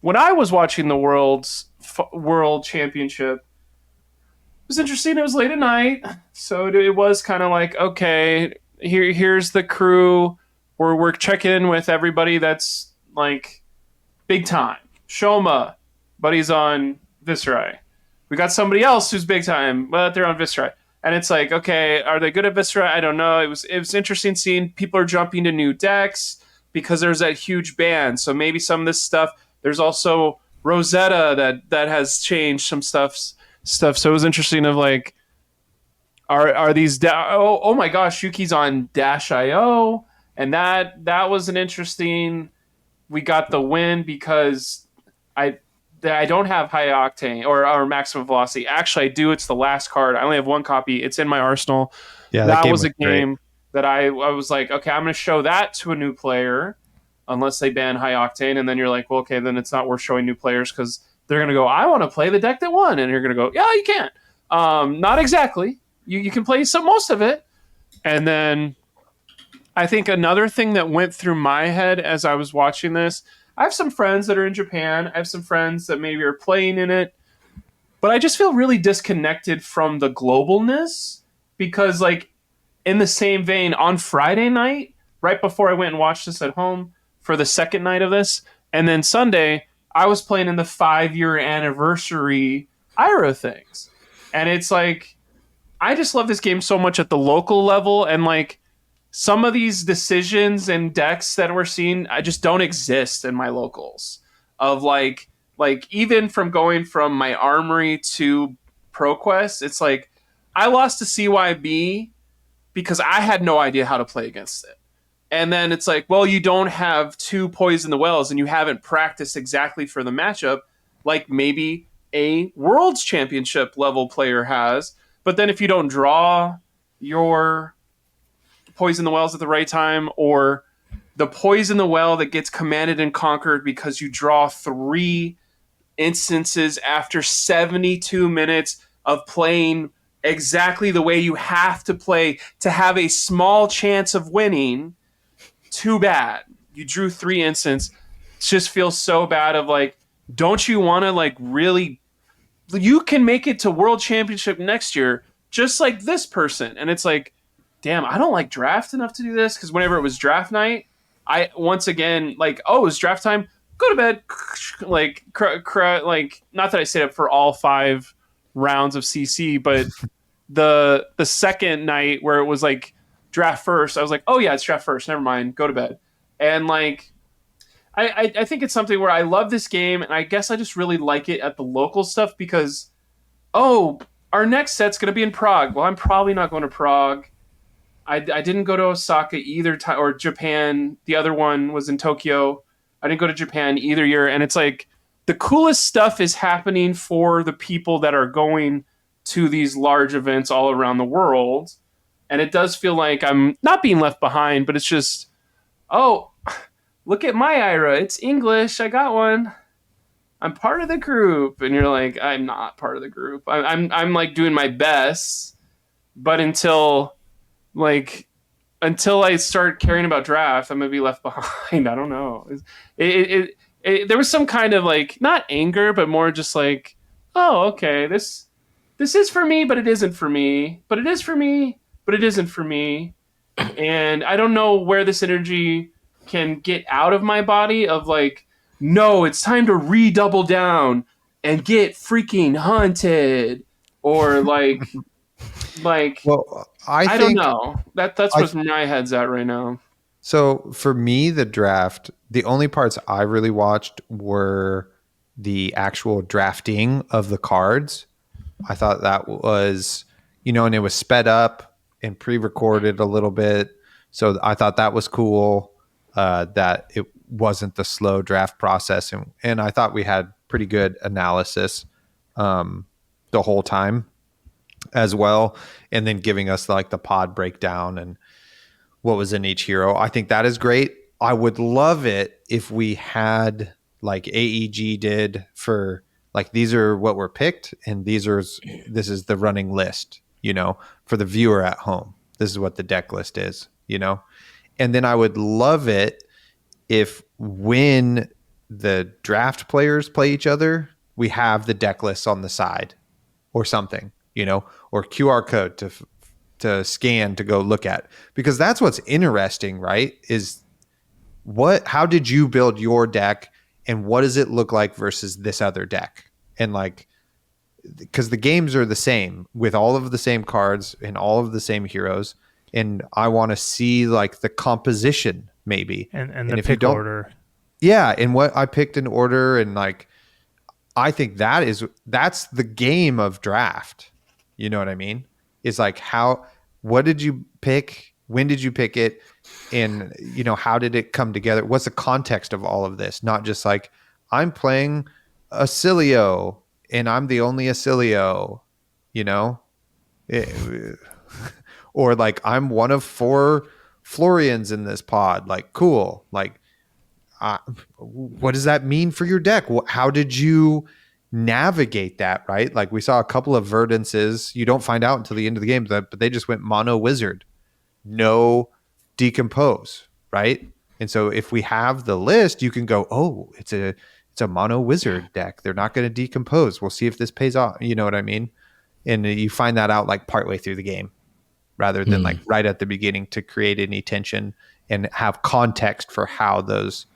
When I was watching the World Championship, it was interesting. It was late at night, so it was kind of like, okay, here's the crew. We're checking in with everybody that's like big time. Shoma, buddy's on Viserai. We got somebody else who's big time, but they're on Viserai. And it's like, okay, are they good at Viserai? I don't know. It was interesting seeing people are jumping to new decks because there's that huge ban. So maybe some of this stuff. There's also Rosetta that has changed some stuff. So it was interesting of like, are these oh my gosh, Yuki's on Dash.io, and that was an interesting. We got the win because I don't have high octane or maximum velocity. Actually, I do. It's the last card. I only have one copy. It's in my arsenal. Yeah, that game was a game great. that I was like, okay, I'm going to show that to a new player, unless they ban high octane, and then you're like, well, okay, then it's not worth showing new players because they're going to go, I want to play the deck that won, and you're going to go, yeah, you can't. Not exactly. You can play most of it, and then I think another thing that went through my head as I was watching this. I have some friends that are in Japan. I have some friends that maybe are playing in it. But I just feel really disconnected from the globalness because, like, in the same vein, on Friday night, right before I went and watched this at home for the second night of this, and then Sunday, I was playing in the 5-year anniversary Ira things. And it's like, I just love this game so much at the local level, and, like, some of these decisions and decks that we're seeing, I just don't exist in my locals. Of like even from going from my armory to ProQuest, it's like I lost to CYB because I had no idea how to play against it. And then it's like, well, you don't have 2 Poison the Wells and you haven't practiced exactly for the matchup like maybe a World's Championship level player has. But then if you don't draw your Poison the Wells at the right time, or the Poison the Well that gets commanded and conquered because you draw 3 instances after 72 minutes of playing exactly the way you have to play to have a small chance of winning, too bad. You drew 3 instances. It just feels so bad of like, don't you want to like really, you can make it to World Championship next year just like this person. And it's like, damn, I don't like draft enough to do this, because whenever it was draft night, I once again like, oh, it's draft time, go to bed, like like, not that I stayed up for all 5 rounds of CC, but the second night where it was like draft first, I was like, oh yeah, it's draft first, never mind, go to bed. And like, I think it's something where I love this game, and I guess I just really like it at the local stuff because, oh, our next set's going to be in Prague. Well, I'm probably not going to Prague. I didn't go to Osaka either time, or Japan. The other one was in Tokyo. I didn't go to Japan either year. And it's like the coolest stuff is happening for the people that are going to these large events all around the world. And it does feel like I'm not being left behind, but it's just, oh, look at my IRA. It's English. I got one. I'm part of the group. And you're like, I'm not part of the group. I'm like doing my best, but until like until I start caring about draft, I'm gonna be left behind. I don't know. There was some kind of like not anger, but more just like, oh, okay, this is for me, but it isn't for me. But it is for me, but it isn't for me. And I don't know where this energy can get out of my body. Of like, no, it's time to redouble down and get freaking hunted, or like Well, I don't know. That's I where my head's at right now. So for me, the draft, the only parts I really watched were the actual drafting of the cards. I thought that was, and it was sped up and pre-recorded a little bit. So I thought that was cool, that it wasn't the slow draft process. And I thought we had pretty good analysis the whole time as well. And then giving us like the pod breakdown and what was in each hero. I think that is great. I would love it if we had like AEG did for like, these are what were picked and this is the running list, for the viewer at home. This is what the deck list is, and then I would love it if when the draft players play each other, we have the deck lists on the side or something, or QR code to scan to go look at, because that's what's interesting, right? Is how did you build your deck and what does it look like versus this other deck? And like, because the games are the same with all of the same cards and all of the same heroes. And I want to see like the composition maybe. And the pick order. Yeah. And what I picked in order. And like, I think that's the game of draft. You know what I mean? Is like what did you pick? When did you pick it? And, how did it come together? What's the context of all of this? Not just like, I'm playing Acilio and I'm the only Acilio, or like, I'm one of 4 Florians in this pod. Like, cool. Like, what does that mean for your deck? How did you navigate that, right? Like we saw a couple of Verdances. You don't find out until the end of the game, but they just went mono wizard, no decompose, right? And so if we have the list, you can go, oh, it's a mono wizard deck. They're not going to decompose. We'll see if this pays off. You know what I mean? And you find that out like partway through the game rather than like right at the beginning to create any tension and have context for how those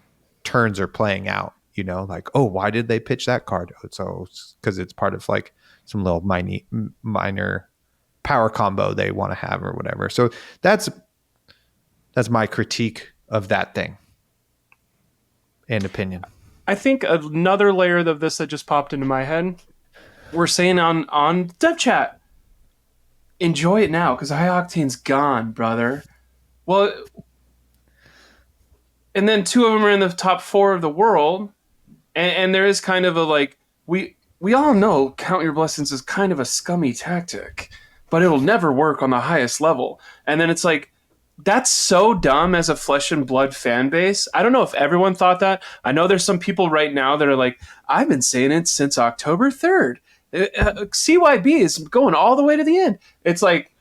turns are playing out. Like, oh, why did they pitch that card? Oh, so because it's part of like some little minor power combo they want to have or whatever. So that's my critique of that thing and opinion. I think another layer of this that just popped into my head. We're saying on Dev Chat, enjoy it now because High Octane's gone, brother. Well, and then 2 of them are in the top 4 of the world. And there is kind of a like, we all know count your blessings is kind of a scummy tactic, but it'll never work on the highest level. And then it's like, that's so dumb as a Flesh and Blood fan base. I don't know if everyone thought that. I know there's some people right now that are like, I've been saying it since October 3rd. CYB is going all the way to the end. It's like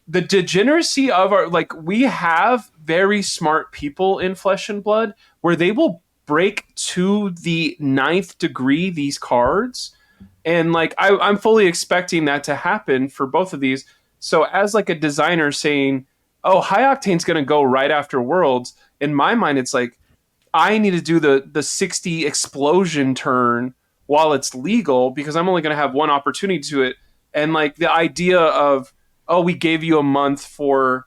the degeneracy of like, we have very smart people in Flesh and Blood where they will break to the 9th degree these cards, and like I'm fully expecting that to happen for both of these. So as like a designer saying, oh, High Octane's going to go right after Worlds, in my mind it's like, I need to do the 60 explosion turn while it's legal because I'm only going to have one opportunity to it. And like the idea of, oh, we gave you a month for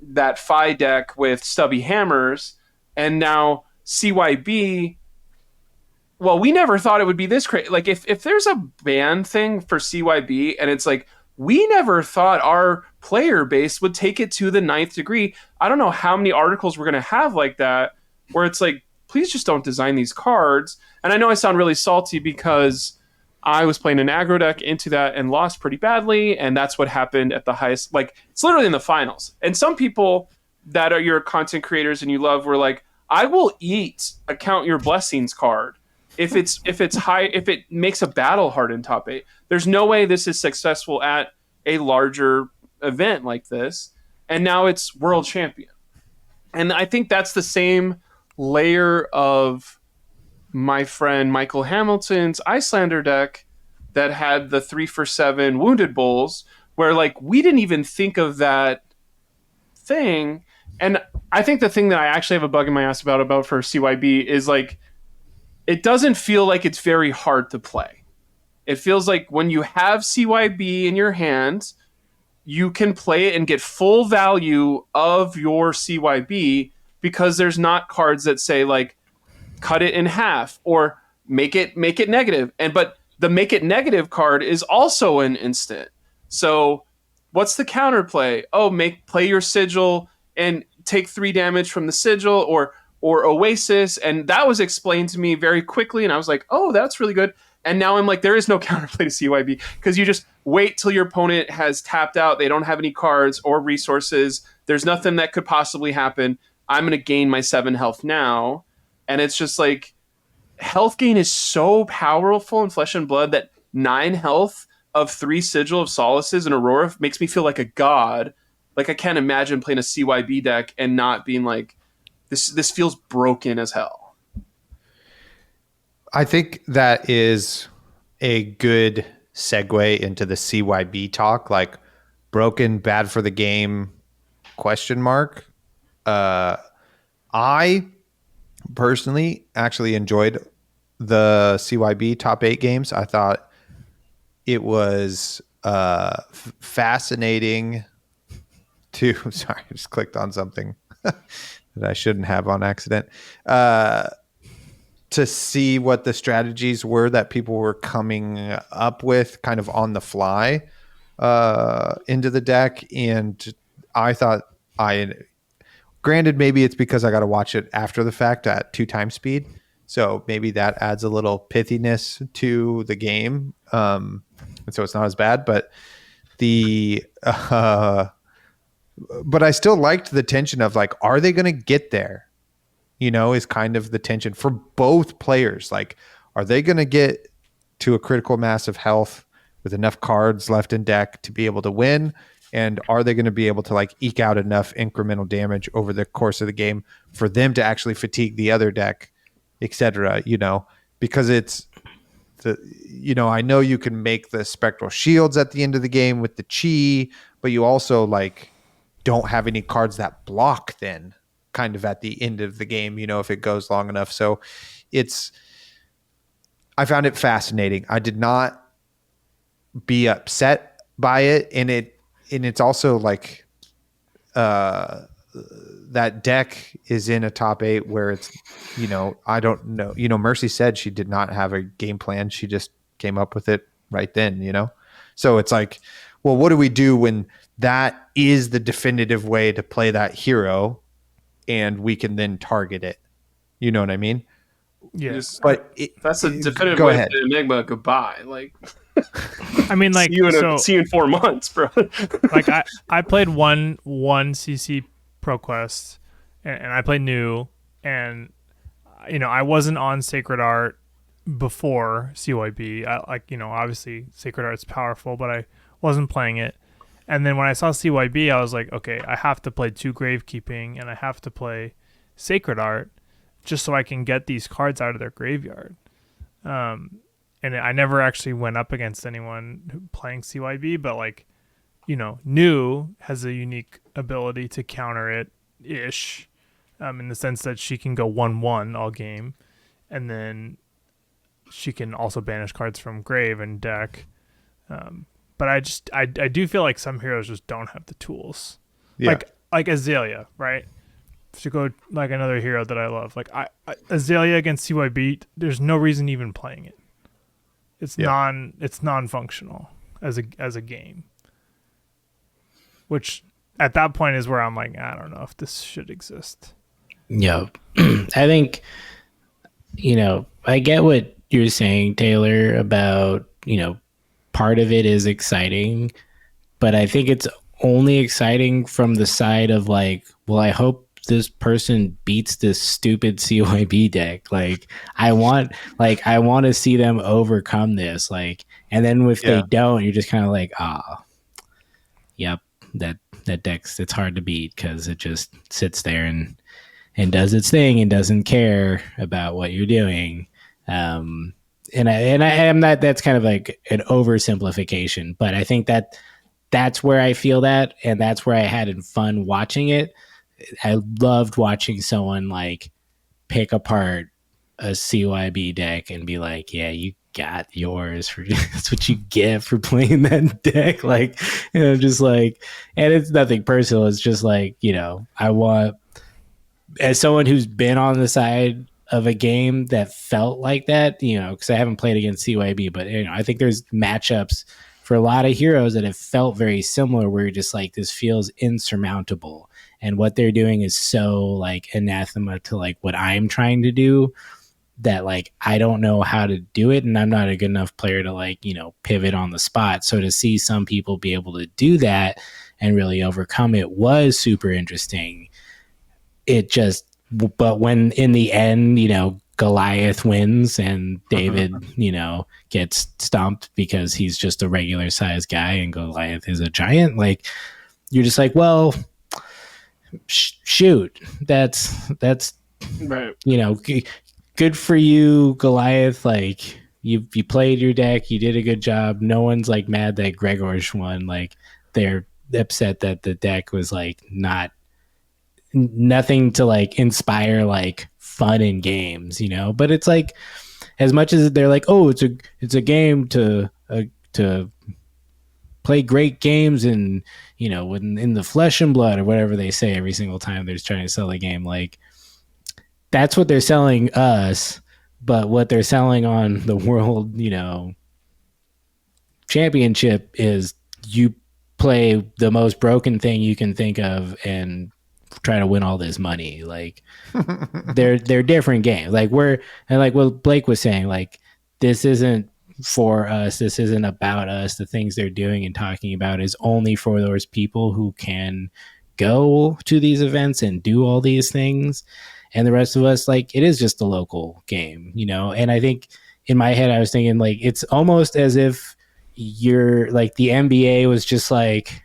that Phi deck with stubby hammers, and now CYB, well, we never thought it would be this crazy. Like if there's a ban thing for CYB and it's like, we never thought our player base would take it to the 9th degree. I don't know how many articles we're going to have like that where it's like, please just don't design these cards. And I know I sound really salty because I was playing an aggro deck into that and lost pretty badly. And that's what happened at the highest, like it's literally in the finals. And some people that are your content creators and you love were like, I will eat a Count Your Blessings card if it's high, if it makes a battle hard in top 8. There's no way this is successful at a larger event like this. and now it's world champion. And I think that's the same layer of my friend Michael Hamilton's Icelander deck that had the 3-for-7 Wounded Bulls, where like we didn't even think of that thing. And I think the thing that I actually have a bug in my ass about for CYB is like it doesn't feel like it's very hard to play. It feels like when you have CYB in your hand, you can play it and get full value of your CYB because there's not cards that say like cut it in half or make it negative. But the make it negative card is also an instant. So what's the counterplay? Oh, play your sigil and take 3 damage from the sigil or Oasis, and that was explained to me very quickly, and I was like, oh, that's really good. And now I'm like, there is no counterplay to CYB because you just wait till your opponent has tapped out. They don't have any cards or resources. There's nothing that could possibly happen. I'm going to gain my 7 health now. And it's just like, health gain is so powerful in Flesh and Blood that 9 health of 3 Sigil of Solaces and Aurora makes me feel like a god. Like, I can't imagine playing a CYB deck and not being like, this feels broken as hell. I think that is a good segue into the CYB talk. Like, broken, bad for the game, question mark. I personally actually enjoyed the CYB top 8 games. I thought it was fascinating to sorry, I just clicked on something that I shouldn't have on accident. To see what the strategies were that people were coming up with kind of on the fly into the deck. And I thought granted, maybe it's because I got to watch it after the fact at 2 times speed. So maybe that adds a little pithiness to the game. And so it's not as bad, but but I still liked the tension of like, are they going to get there? Is kind of the tension for both players. Like, are they going to get to a critical mass of health with enough cards left in deck to be able to win? And are they going to be able to like eke out enough incremental damage over the course of the game for them to actually fatigue the other deck, etc. Because it's I know you can make the spectral shields at the end of the game with the chi, but you also like don't have any cards that block then kind of at the end of the game, if it goes long enough. So I found it fascinating. I did not be upset by it. And it's also like, that deck is in a top 8 where it's, I don't know, Mercy said she did not have a game plan. She just came up with it right then, So it's like, well, what do we do when that is the definitive way to play that hero and we can then target it? You know what I mean? Yes. But that's a definitive go way ahead. to Enigma goodbye. Like, I mean, like, see you in 4 months, bro. Like, I played one CC ProQuest, and I played new, and I wasn't on Sacred Art before CYB. Obviously Sacred Art's powerful, but I wasn't playing it. And then when I saw CYB, I was like, okay, I have to play 2 Gravekeeping, and I have to play Sacred Art just so I can get these cards out of their graveyard. And I never actually went up against anyone playing CYB, but like, New has a unique ability to counter it-ish, in the sense that she can go 1/1 all game, and then she can also banish cards from grave and deck. But I do feel like some heroes just don't have the tools. Yeah. Like Azalea, right? To go like another hero that I love. Like Azalea against CYB, there's no reason even playing it. It's non-functional as a game. Which at that point is where I'm like, I don't know if this should exist. Yeah. I think I get what you're saying, Taylor, about, part of it is exciting, but I think it's only exciting from the side of like, well, I hope this person beats this stupid CYB deck. Like, I want to see them overcome this. Like, and then if they don't, you're just kind of like, yep, that deck's it's hard to beat because it just sits there and does its thing and doesn't care about what you're doing. And I am not. That's kind of like an oversimplification, but I think that's where I feel that, and that's where I had fun watching it. I loved watching someone like pick apart a CYB deck and be like, "Yeah, you got yours for that's what you get for playing that deck." Like, just like, and it's nothing personal. It's just like, I want, as someone who's been on the side of a game that felt like that, because I haven't played against CYB, but I think there's matchups for a lot of heroes that have felt very similar where you're just like, this feels insurmountable. And what they're doing is so like anathema to like what I'm trying to do that like I don't know how to do it, and I'm not a good enough player to like, pivot on the spot. So to see some people be able to do that and really overcome it was super interesting. But when in the end, Goliath wins and David, gets stomped because he's just a regular sized guy and Goliath is a giant, like, you're just like, well, shoot, that's right. Good for you, Goliath. Like, you played your deck, you did a good job. No one's like mad that Gregor's won. Like, they're upset that the deck was like nothing to like inspire like fun in games, but it's like, as much as they're like, oh, it's a game to play great games and in the flesh and blood or whatever they say every single time they're trying to sell a game, like that's what they're selling us. But what they're selling on the world championship is you play the most broken thing you can think of and try to win all this money. Like, they're different games. Like, like what Blake was saying, like, this isn't for us, this isn't about us. The things they're doing and talking about is only for those people who can go to these events and do all these things, and the rest of us, like, it is just a local game, and I think in my head I was thinking, like, it's almost as if you're like, the NBA was just like,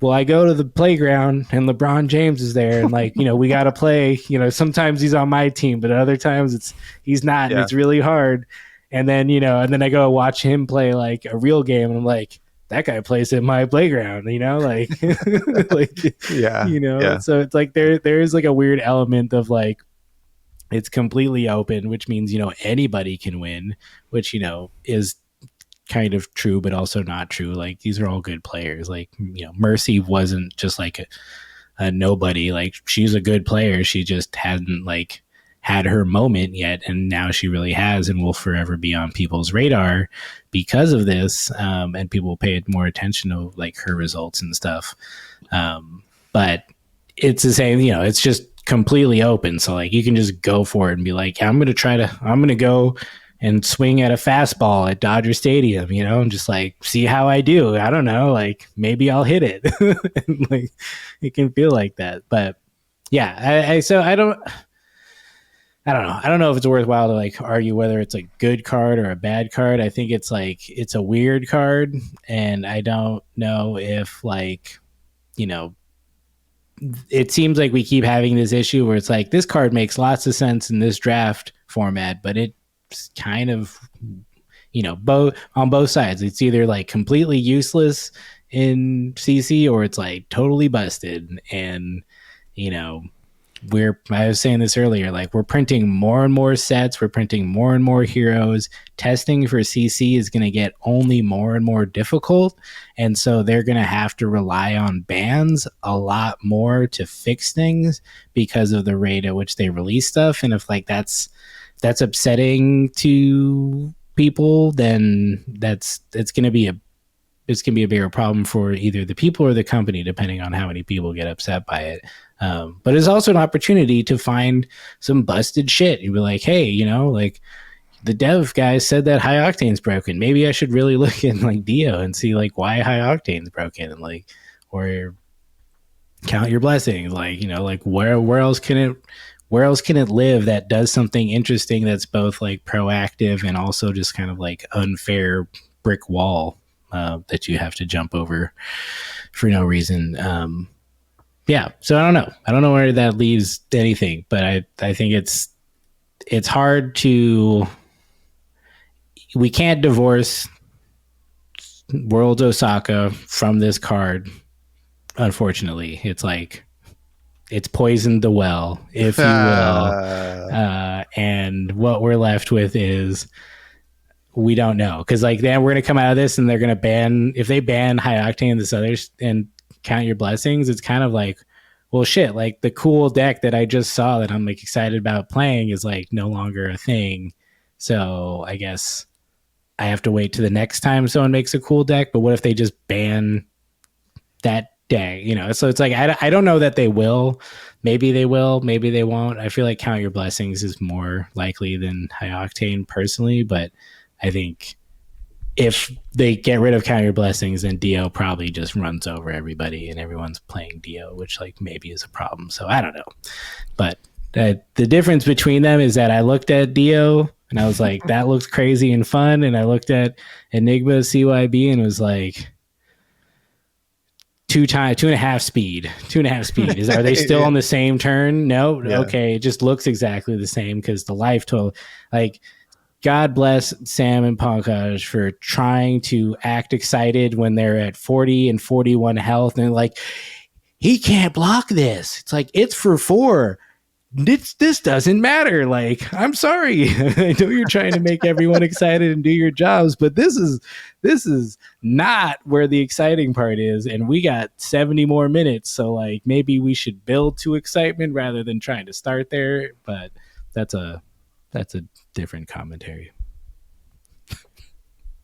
well, I go to the playground and LeBron James is there, and like, we got to play, sometimes he's on my team, but other times he's not, and it's really hard. And then, and then I go watch him play like a real game, and I'm like, that guy plays at my playground, like, like, so it's like, there is like a weird element of like, it's completely open, which means, anybody can win, which, is kind of true, but also not true. Like, these are all good players. Like, Mercy wasn't just like a nobody. Like, she's a good player. She just hadn't like had her moment yet, and now she really has, and will forever be on people's radar because of this. And people pay more attention to like her results and stuff. But it's the same, it's just completely open. So like, you can just go for it and be like, I'm going to go and swing at a fastball at Dodger Stadium, and just like see how I do. I don't know, like maybe I'll hit it. And like, it can feel like that. But yeah, so I don't know. I don't know if it's worthwhile to like argue whether it's a good card or a bad card. I think it's like, it's a weird card, and I don't know if like, it seems like we keep having this issue where it's like, this card makes lots of sense in this draft format, but it's kind of, both on both sides. It's either like completely useless in CC or it's like totally busted. And I was saying this earlier, like, we're printing more and more sets, we're printing more and more heroes. Testing for CC is going to get only more and more difficult, and so they're going to have to rely on bans a lot more to fix things because of the rate at which they release stuff. And if like that's upsetting to people, then it's going to be a bigger problem for either the people or the company, depending on how many people get upset by it. But it's also an opportunity to find some busted shit. You'd be like, hey, like, the dev guy said that high octane's broken. Maybe I should really look in like Dio and see like why high octane's broken, and like, or count your blessings. Like, like where else can it live that does something interesting that's both like proactive and also just kind of like unfair brick wall. that you have to jump over for no reason. Yeah, so I don't know where that leaves anything, but I think it's hard to. We can't divorce Worlds Osaka from this card. Unfortunately, it's like it's poisoned the well, if you will, and what we're left with is we don't know, because like then we're gonna come out of this and they're gonna ban, if they ban high octane and this others and count your blessings, it's kind of like, well shit, like the cool deck that I just saw that I'm like excited about playing is like no longer a thing. So I guess I have to wait to the next time someone makes a cool deck. But what if they just ban that deck? So it's like I don't know that they will. Maybe they will, maybe they won't. I feel like count your blessings is more likely than high octane personally, but I think if they get rid of count your blessings, then Dio probably just runs over everybody and everyone's playing Dio, which like maybe is a problem. So I don't know. But the difference between them is that I looked at Dio and I was like, that looks crazy and fun. And I looked at Enigma CYB and was like, 2.5 speed. 2.5 speed. Are they still on the same turn? No. Yeah. Okay. It just looks exactly the same because the life total, like, God bless Sam and Pankaj for trying to act excited when they're at 40 and 41 health. And they're like, he can't block this. It's like, it's for 4. This doesn't matter. Like, I'm sorry. I know you're trying to make everyone excited and do your jobs, but this is not where the exciting part is. And we got 70 more minutes. So like maybe we should build to excitement rather than trying to start there. But that's a different commentary.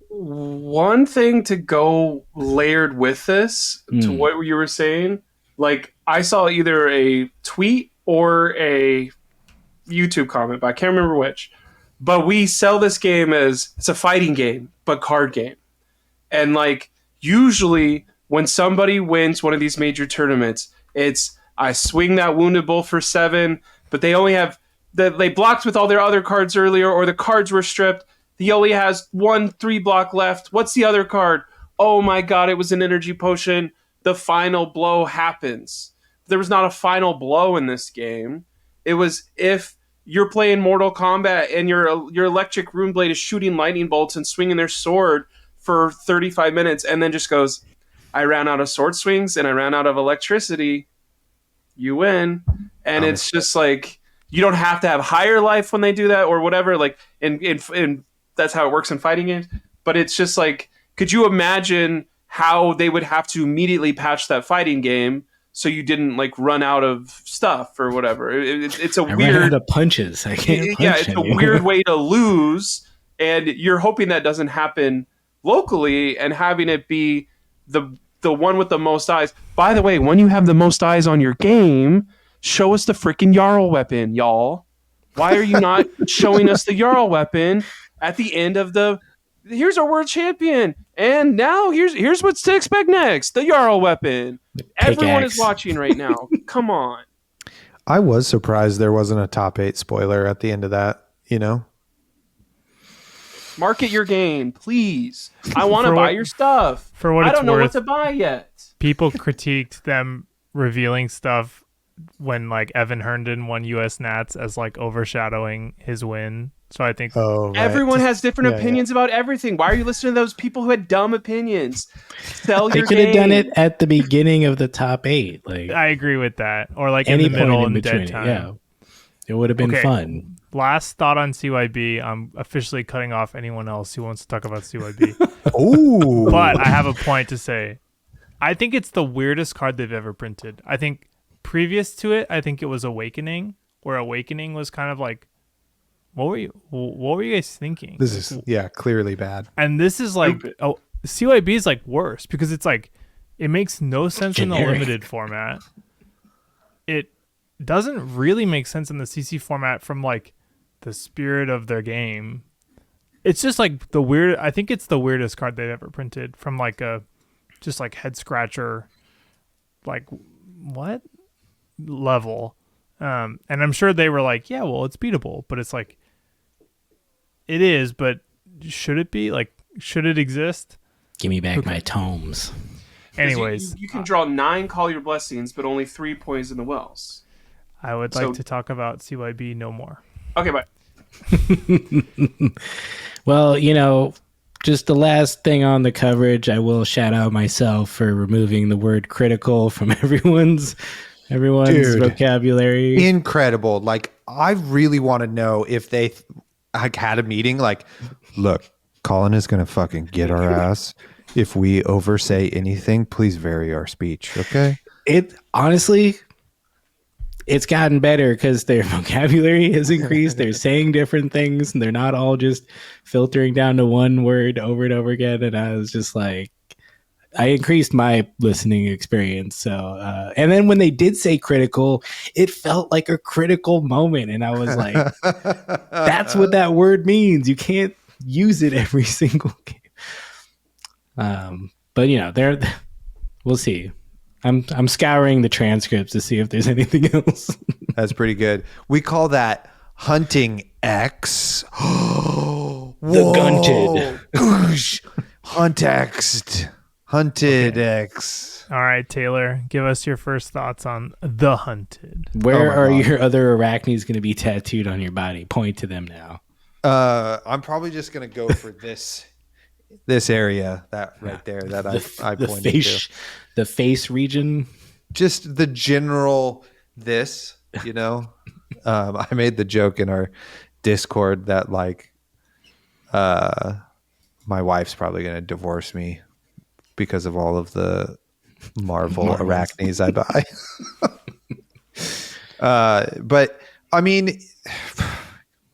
One thing to go layered with this to what you were saying, like I saw either a tweet or a YouTube comment, but I can't remember which. But we sell this game as it's a fighting game, but card game. And like usually when somebody wins one of these major tournaments, it's I swing that Wounded Bull for 7, but they only have they blocked with all their other cards earlier, or the cards were stripped. He only has 1 3-block left. What's the other card? Oh my god, it was an energy potion. The final blow happens. There was not a final blow in this game. It was if you're playing Mortal Kombat and your electric rune blade is shooting lightning bolts and swinging their sword for 35 minutes and then just goes, I ran out of sword swings and I ran out of electricity. You win. And it's just like, you don't have to have higher life when they do that or whatever. Like, in that's how it works in fighting games. But it's just like, could you imagine how they would have to immediately patch that fighting game so you didn't like run out of stuff or whatever? It's a weird. Ran out of punches. I can't. Yeah, it's anymore. A weird way to lose, and you're hoping that doesn't happen locally, and having it be the one with the most eyes. By the way, when you have the most eyes on your game, show us the freaking Jarl weapon, y'all. Why are you not showing us the Jarl weapon at the end of the? Here's our world champion, and now here's what's to expect next: the Jarl weapon. Everyone is watching right now. Come on. I was surprised there wasn't a top 8 spoiler at the end of that. Market your game, please. I want to buy your stuff. For what I it's don't know worth, what to buy yet. People critiqued them revealing stuff when like Evan Herndon won US Nats as like overshadowing his win. So I think everyone has different opinions about everything. Why are you listening to those people who had dumb opinions? Sell your game. They could have done it at the beginning of the top 8. Like I agree with that. Or like in the middle in dead time. Yeah. It would have been fun. Last thought on CYB. I'm officially cutting off anyone else who wants to talk about CYB. Ooh. But I have a point to say. I think it's the weirdest card they've ever printed. I think previous to it, I think it was Awakening, where Awakening was kind of like, what were you guys thinking? This is clearly bad. And this is like CYB is like worse because it's like it makes no sense in the limited format. It doesn't really make sense in the CC format from like the spirit of their game. It's just like I think it's the weirdest card they've ever printed from like a just like head scratcher, like what level. And I'm sure they were like, yeah, well, it's beatable, but it's like, it is, but should it be? Like, should it exist? Give me back my tomes. 'Cause Anyways, you can draw 9 Call Your Blessings, but only 3 Poison the Wells. I would like to talk about CYB no more. Okay, bye. Well, just the last thing on the coverage, I will shout out myself for removing the word critical from everyone's Dude. vocabulary. Incredible. Like, I really want to know if they had a meeting. Like, look, Colin is going to fucking get our ass. If we oversay anything, please vary our speech. Okay. It honestly, it's gotten better because their vocabulary has increased. They're saying different things and they're not all just filtering down to one word over and over again. And I was just like, I increased my listening experience. So, and then when they did say critical, it felt like a critical moment. And I was like, that's what that word means. You can't use it every single game. But we'll see. I'm scouring the transcripts to see if there's anything else. That's pretty good. We call that hunting X. The gunted. Hunted X. All right, Taylor, give us your first thoughts on The Hunted. Where are your other arachnes going to be tattooed on your body? Point to them now. I'm probably just going to go for this area that right there that I pointed to. The face region. Just the general this, I made the joke in our Discord that my wife's probably going to divorce me because of all of the Marvel arachnes I buy. But I mean,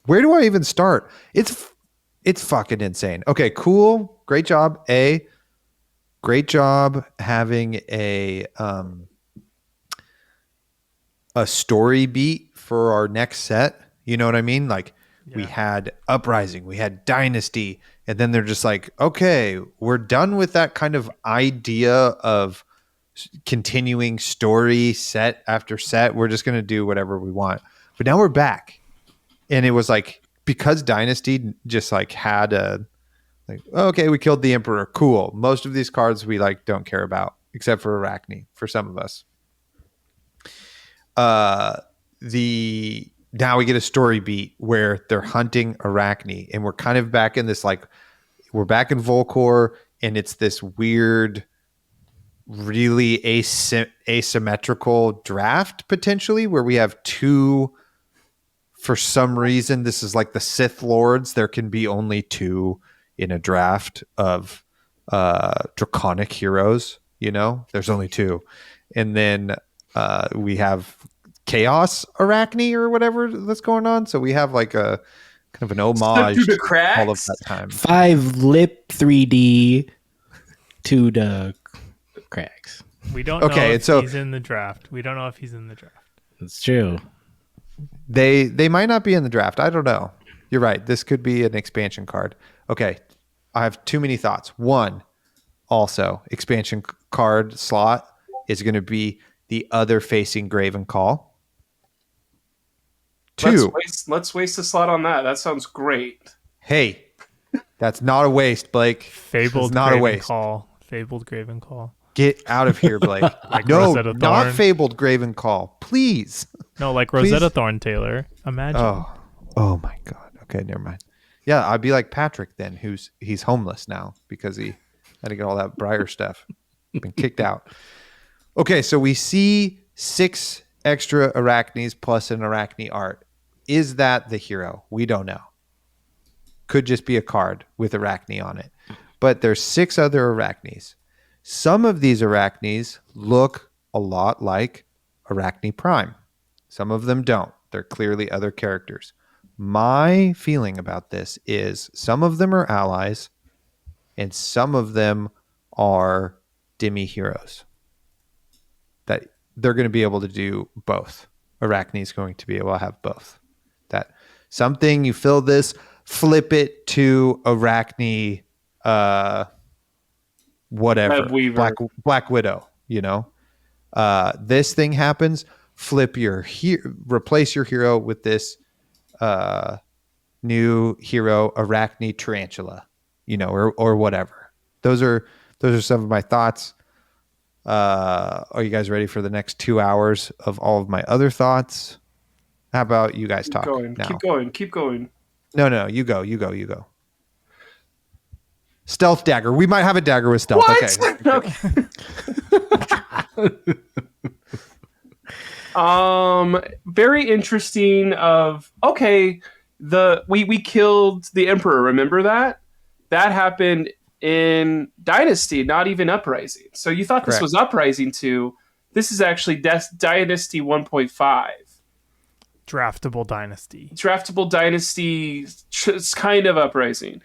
where do I even start? It's fucking insane. Okay, cool. Great job. Great job having a story beat for our next set. You know what I mean? Like, we had Uprising, we had Dynasty, and then they're just like, okay, we're done with that kind of idea of continuing story set after set. We're just going to do whatever we want. But now we're back. And it was like, because Dynasty just like had okay, we killed the Emperor. Cool. Most of these cards we don't care about, except for Arakni for some of us. Now we get a story beat where they're hunting Arakni, and we're kind of back in this we're back in Volcor, and it's this weird, really asymmetrical draft potentially where we have two. For some reason, this is like the Sith Lords. There can be only 2 in a draft of draconic heroes. There's only 2, and then we have Chaos Arakni or whatever that's going on. So we have like a kind of an homage to the to cracks. all of that time. 5 lip 3D to the cracks. We don't know if he's in the draft. We don't know if he's in the draft. It's true. They might not be in the draft. I don't know. You're right. This could be an expansion card. Okay. I have too many thoughts. One, also, expansion card slot is going to be the other facing Graven Call. 2. Let's waste a slot on that. That sounds great. Hey, that's not a waste, Blake. Fabled not Graven a waste. Call. Fabled Graven Call. Get out of here, Blake. No, Rosetta not Thorn. Fabled Graven Call. Please. No, like Rosetta Thorn, Taylor. Imagine. Oh my God. Okay, never mind. Yeah, I'd be like Patrick then, he's homeless now because he had to get all that Briar stuff. Been kicked out. Okay, so we see 6 extra Arachnes plus an Arachne art. Is that the hero? We don't know. Could just be a card with Arachne on it. But there's 6 other Arachnes. Some of these Arachnes look a lot like Arachne Prime. Some of them don't. They're clearly other characters. My feeling about this is some of them are allies and some of them are demi heroes. That they're going to be able to do both. Arachne is going to be able to have both. That something you fill this, flip it to Arachne, whatever, Black Widow. This thing happens. Flip replace your hero with this new hero, Arachne Tarantula, or whatever. those are some of my thoughts. Are you guys ready for the next 2 hours of all of my other thoughts? How about you guys talk now? Keep going. No, you go. Stealth dagger. We might have a dagger with stealth. What? Okay. Very interesting. We killed the emperor. Remember that? That happened in Dynasty, not even Uprising. So you thought this Correct. was Uprising 2. This is actually Dynasty 1.5. Draftable Dynasty. Draftable Dynasty. It's kind of Uprising.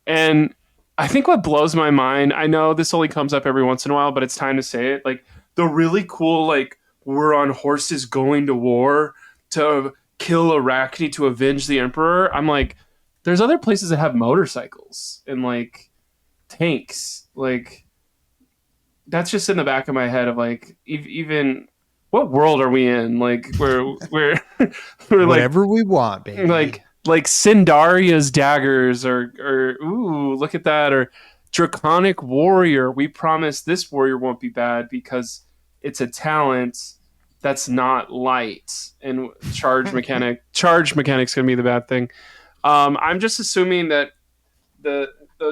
And I think what blows my mind, I know this only comes up every once in a while, but it's time to say it. Like the really cool, like we're on horses going to war to kill Arakni to avenge the emperor. I'm like, there's other places that have motorcycles and like tanks. Like that's just in the back of my head of like, even what world are we in? Like we're Whatever we want, baby. Like Sindaria's daggers or ooh, look at that, or Draconic Warrior. We promise this warrior won't be bad because it's a talent that's not light, and charge mechanic's gonna be the bad thing. I'm just assuming that the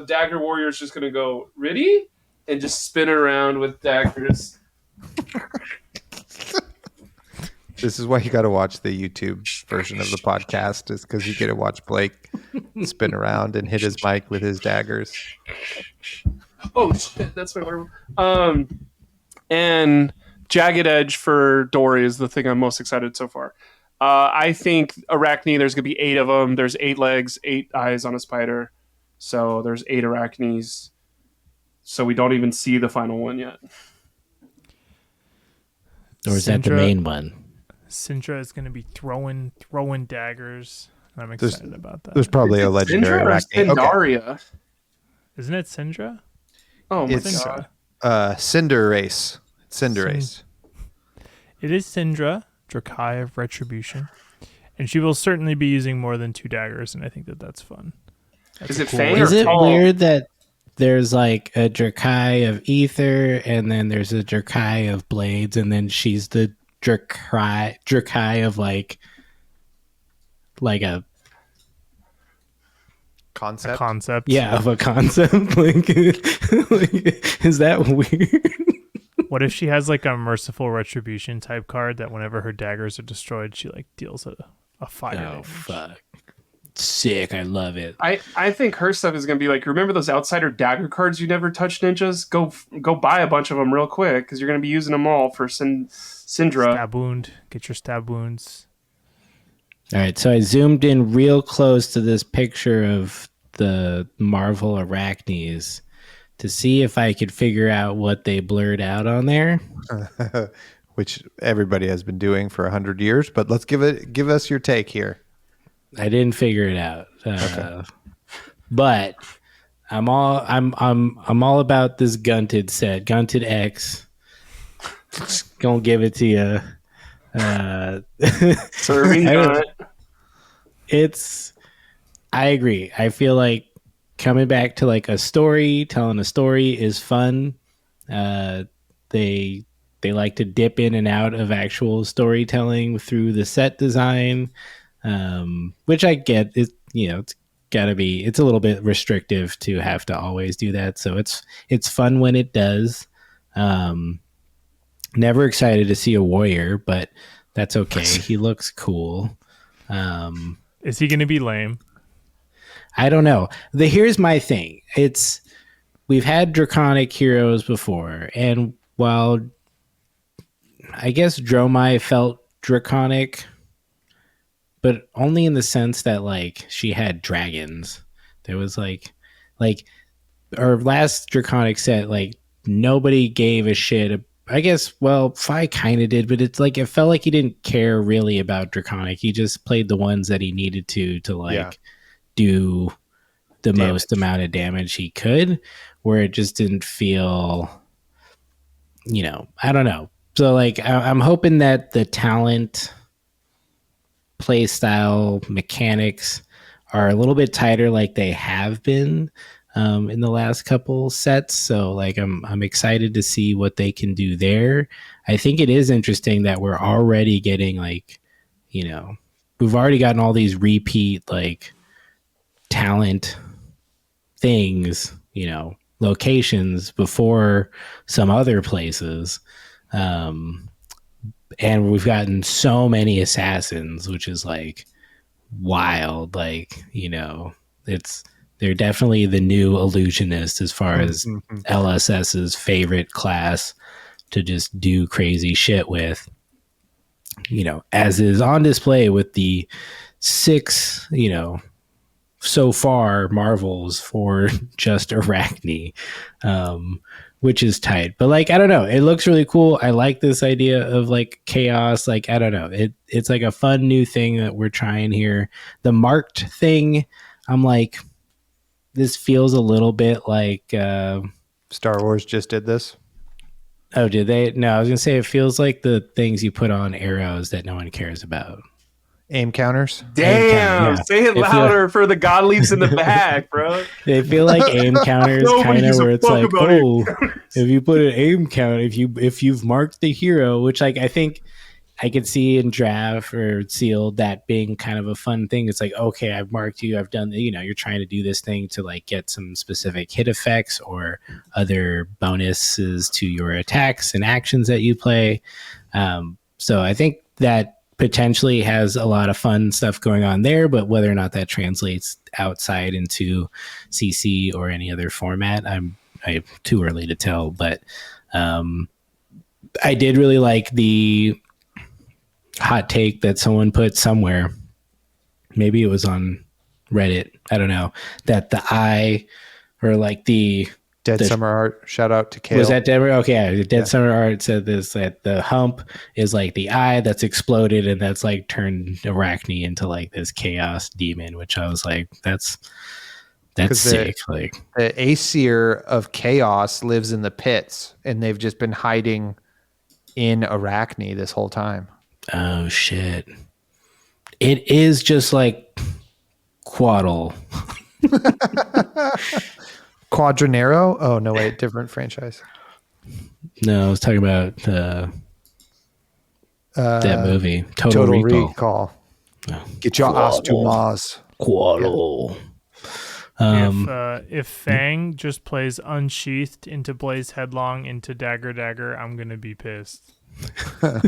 dagger warrior is just gonna go ready and just spin around with daggers. This is why you got to watch the YouTube version of the podcast, is because you get to watch Blake spin around and hit his mic with his daggers. Oh shit, that's my word. And Jagged Edge for Dory is the thing I'm most excited so far. I think Arakni, there's gonna be 8 of them. There's 8 legs, 8 eyes on a spider, so there's 8 Arachnis. So we don't even see the final one yet. Or is that the main one? Syndra is going to be throwing daggers. I'm excited about that. There's probably a legendary Arakni. Syndaria. Okay. Isn't it Syndra? Oh my It's god. Cinder Race. Cinder Race. It is Syndra, Drakai of Retribution. And she will certainly be using more than 2 daggers, and I think that's fun. Is it Fang or Is it Tall? weird that there's like a Drakai of Ether, and then there's a Drakai of Blades, and then she's the Drakai of like a Concept. yeah, of a concept. like, is that weird? What if she has like a Merciful Retribution type card that whenever her daggers are destroyed, she like deals a fire damage? Fuck. Sick. I love it. I think her stuff is going to be like, remember those outsider dagger cards you never touched, ninjas? Go buy a bunch of them real quick because you're going to be using them all for Syndra. Stab wound. Get your stab wounds. All right, so I zoomed in real close to this picture of the Marvel Arachnes to see if I could figure out what they blurred out on there. Which everybody has been doing for 100 years, but let's give us your take here. I didn't figure it out, but I'm all about this Gunted set. Gunted X. Gonna give it to you. Serving gun. I agree. I feel like coming back to like telling a story is fun. They like to dip in and out of actual storytelling through the set design, which I get. It's a little bit restrictive to have to always do that. So it's fun when it does. Never excited to see a warrior, but that's okay. He looks cool. Is he going to be lame? I don't know. Here's my thing. We've had draconic heroes before, and while I guess Dromai felt draconic, but only in the sense that like she had dragons. There was like our last draconic set, like nobody gave a shit. I guess, well, Fi kind of did, but it's like it felt like he didn't care really about draconic. He just played the ones that he needed to do the most amount of damage he could, where it just didn't feel, I don't know. So like I'm hoping that the talent, play style, mechanics are a little bit tighter like they have been. in the last couple sets. So like I'm excited to see what they can do there. I think it is interesting that we're already getting like, we've already gotten all these repeat like talent things, locations before some other places. And we've gotten so many assassins, which is like wild. Like, they're definitely the new illusionist as far as LSS's favorite class to just do crazy shit with, as is on display with the 6, so far Marvels for just Arakni, which is tight. But like, I don't know, it looks really cool. I like this idea of like chaos. Like, I don't know, it's like a fun new thing that we're trying here. The marked thing, I'm like, this feels a little bit like Star Wars just did this. Oh, did they? No, I was gonna say it feels like the things you put on arrows that no one cares about. Aim counters. Damn, yeah. say it louder for the God leaves in the back, bro. They feel like aim counters, kind of where it's like, oh, if you put an aim count, if you've marked the hero, which like I think I could see in draft or sealed that being kind of a fun thing. It's like, okay, I've marked you, I've done, you're trying to do this thing to like get some specific hit effects or other bonuses to your attacks and actions that you play. So I think that potentially has a lot of fun stuff going on there, but whether or not that translates outside into CC or any other format, I'm too early to tell. But I did really like the hot take that someone put somewhere, maybe it was on Reddit, I don't know, that the eye or like the Summer Art, shout out to Kale. Was that Dead? Okay, yeah, Dead Summer Art said this, that the hump is like the eye that's exploded and that's like turned Arakni into like this chaos demon, which I was like, that's sick. Like the Aesir of chaos lives in the pits and they've just been hiding in Arakni this whole time. Oh shit. It is just like Quaddle. Quadranero? Oh, no, wait, different franchise. No, I was talking about that movie, Total Recall. Oh. Get your ass to Mars. Quaddle. Yeah. If Fang just plays Unsheathed into Blaze Headlong into Dagger Dagger, I'm going to be pissed. That's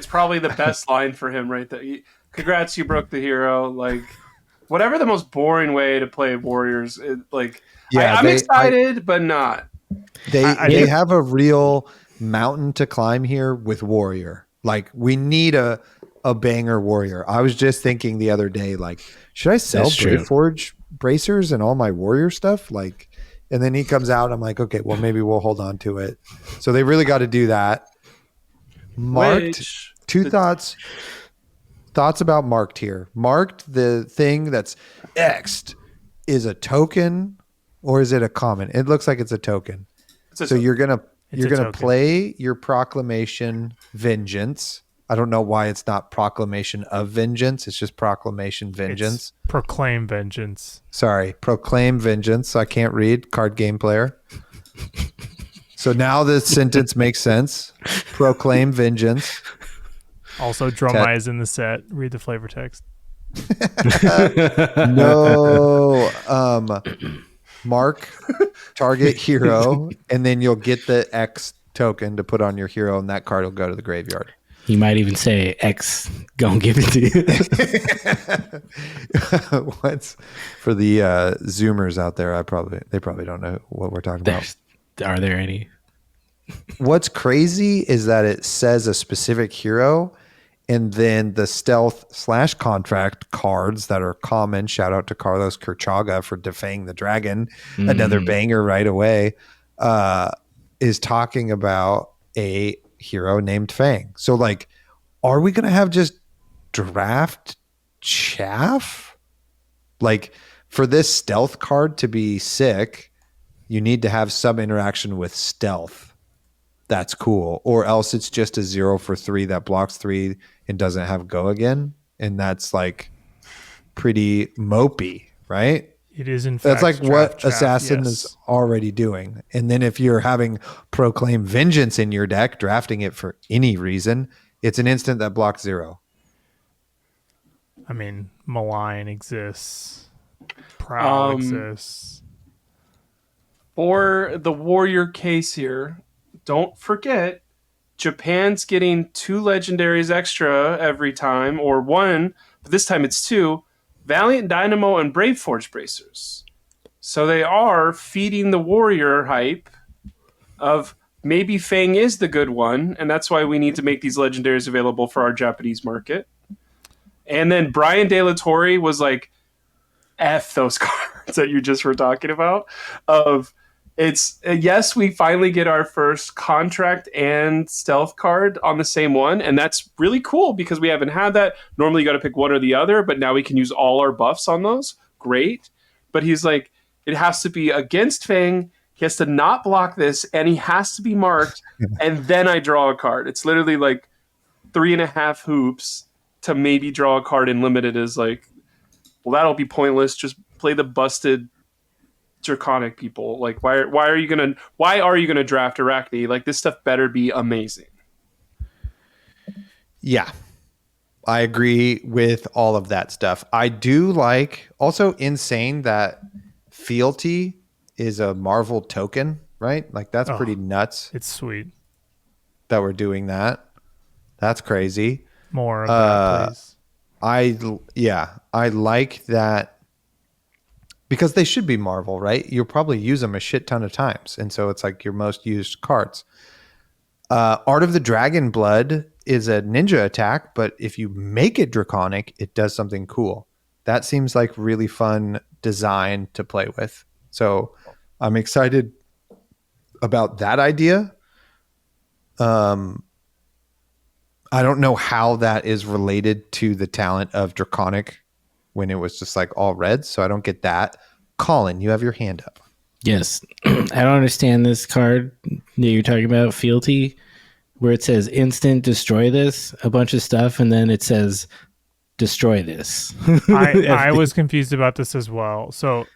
probably the best line for him right there. Congrats, you broke the hero. Like, whatever the most boring way to play Warriors. I'm excited, but not. They have a real mountain to climb here with Warrior. Like, we need a banger Warrior. I was just thinking the other day, like, should I sell Braveforge bracers and all my Warrior stuff? Like, and then he comes out. I'm like, okay, well, maybe we'll hold on to it. So they really got to do that. Marked. Thoughts about marked here. Marked, the thing that's X'd, is a token or is it a common? It looks like it's a token. So you're gonna play your Proclamation Vengeance. I don't know why it's not Proclamation of Vengeance. It's just Proclamation Vengeance. It's Proclaim Vengeance. Sorry, Proclaim Vengeance. I can't read. Card game player. So now the sentence makes sense. Proclaim Vengeance. Also, Dromai is in the set. Read the flavor text. No. Mark target hero, and then you'll get the X token to put on your hero, and that card will go to the graveyard. He might even say X, gonna give it to you. What's for the Zoomers out there? They probably don't know what we're talking about. Are there any? What's crazy is that it says a specific hero, and then the stealth/contract cards that are common. Shout out to Carlos Kerchaga for defaying the dragon, another banger right away. Is talking about a hero named Fang. So, like, are we gonna have just draft chaff? Like, for this stealth card to be sick, you need to have some interaction with stealth. That's cool. Or else it's just a 0 for 3 that blocks 3 and doesn't have go again. And that's like pretty mopey, right? It is in fact. That's like what draft, Assassin yes. is already doing. And then if you're having Proclaim Vengeance in your deck, drafting it for any reason, it's an instant that blocks 0. I mean, Malign exists. Prowl Um, exists. For the Warrior case here, don't forget Japan's getting 2 legendaries extra every time, or 1, but this time it's 2 Valiant Dynamo and Brave Forge Bracers. So they are feeding the Warrior hype of maybe Fang is the good one, and that's why we need to make these legendaries available for our Japanese market. And then Brian De La Torre was like, F those cards that you just were talking about. Of it's yes, we finally get our first contract and stealth card on the same one, and that's really cool because we haven't had that. Normally, you got to pick one or the other, but now we can use all our buffs on those. Great, but he's like, it has to be against Fang. He has to not block this, and he has to be marked, and then I draw a card. It's literally like 3.5 hoops to maybe draw a card, and limited is like, well, that'll be pointless. Just play the busted draconic people. Like, why are you gonna draft Arakni? Like, this stuff better be amazing. Yeah. I agree with all of that stuff. I do like also insane that fealty is a Marvel token, right? Like that's pretty nuts It's sweet. that we're doing that. That's crazy. More of that, please. I like that because they should be Marvel, right? You'll probably use them a shit ton of times. And so it's like your most used cards. Art of the Dragon Blood is a ninja attack, but if you make it draconic, it does something cool. That seems like really fun design to play with. So I'm excited about that idea. I don't know how that is related to the talent of Draconic when it was just like all red, so I don't get that. Colin, you have your hand up. Yes. I don't understand this card that you're talking about, Fealty, where it says instant destroy this, a bunch of stuff, and then it says destroy this. I was confused about this as well. So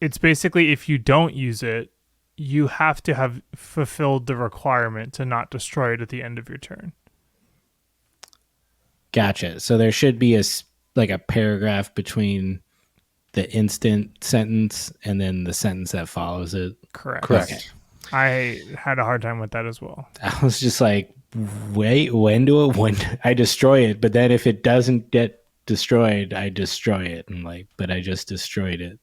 it's basically if you don't use it, you have to have fulfilled the requirement to not destroy it at the end of your turn. Gotcha. So there should be a paragraph between the instant sentence and then the sentence that follows it. Correct. Okay. I had a hard time with that as well. I was just like, wait, when I destroy it, but then if it doesn't get destroyed, I destroy it. And like, but I just destroyed it.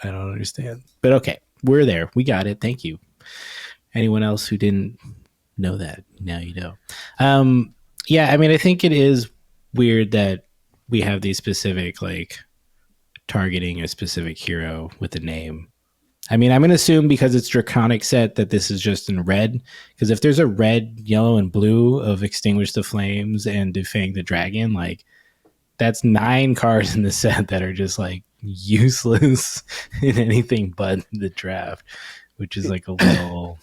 I don't understand. But okay, we're there. We got it. Thank you. Anyone else who didn't know that, now you know. Yeah, I mean, I think it is weird that we have these specific, like, targeting a specific hero with a name. I mean, I'm going to assume because it's Draconic set that this is just in red. Because if there's a red, yellow, and blue of Extinguish the Flames and Defang the Dragon, like, that's 9 cards in the set that are just, like, useless in anything but the draft, which is, like, a little...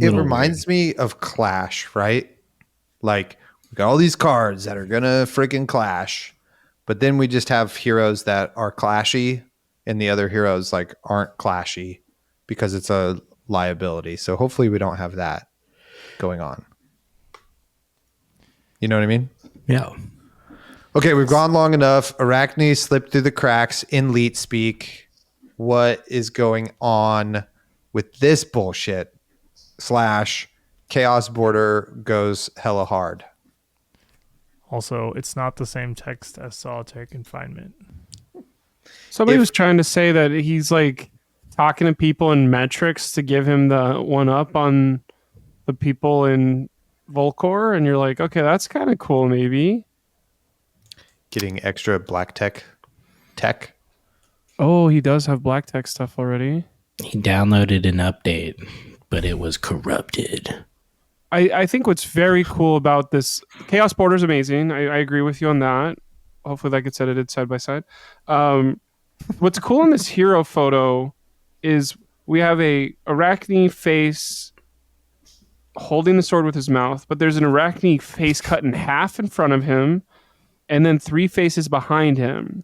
It reminds me of Clash, right? Like, we got all these cards that are gonna freaking clash, but then we just have heroes that are clashy and the other heroes like aren't clashy because it's a liability. So hopefully we don't have that going on. You know what I mean? Yeah. Okay, we've gone long enough. Arakni slipped through the cracks in Leet speak. What is going on with this bullshit? / Chaos Border goes hella hard. Also, it's not the same text as Solitary Confinement. Somebody was trying to say that he's like talking to people in metrics to give him the one up on the people in Volcor, and you're like, okay, that's kind of cool, maybe. Getting extra black tech. Oh, he does have black tech stuff already. He downloaded an update, but it was corrupted. I think what's very cool about this Chaos Border is amazing. I agree with you on that. Hopefully that gets edited side by side. What's cool in this hero photo is we have a Arakni face holding the sword with his mouth, but there's an Arakni face cut in half in front of him and then 3 faces behind him.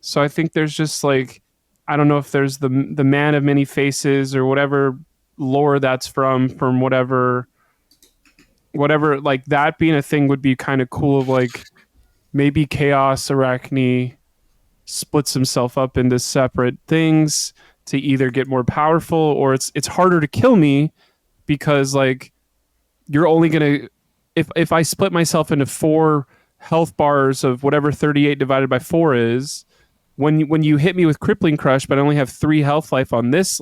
So I think there's just like, I don't know if there's the man of many faces or whatever lore that's from whatever, like that being a thing would be kind of cool. Of like maybe Chaos Arachne splits himself up into separate things to either get more powerful, or it's harder to kill me because like you're only gonna, if I split myself into 4 health bars of whatever 38 divided by 4 is, when you hit me with Crippling Crush, but I only have 3 health life on this,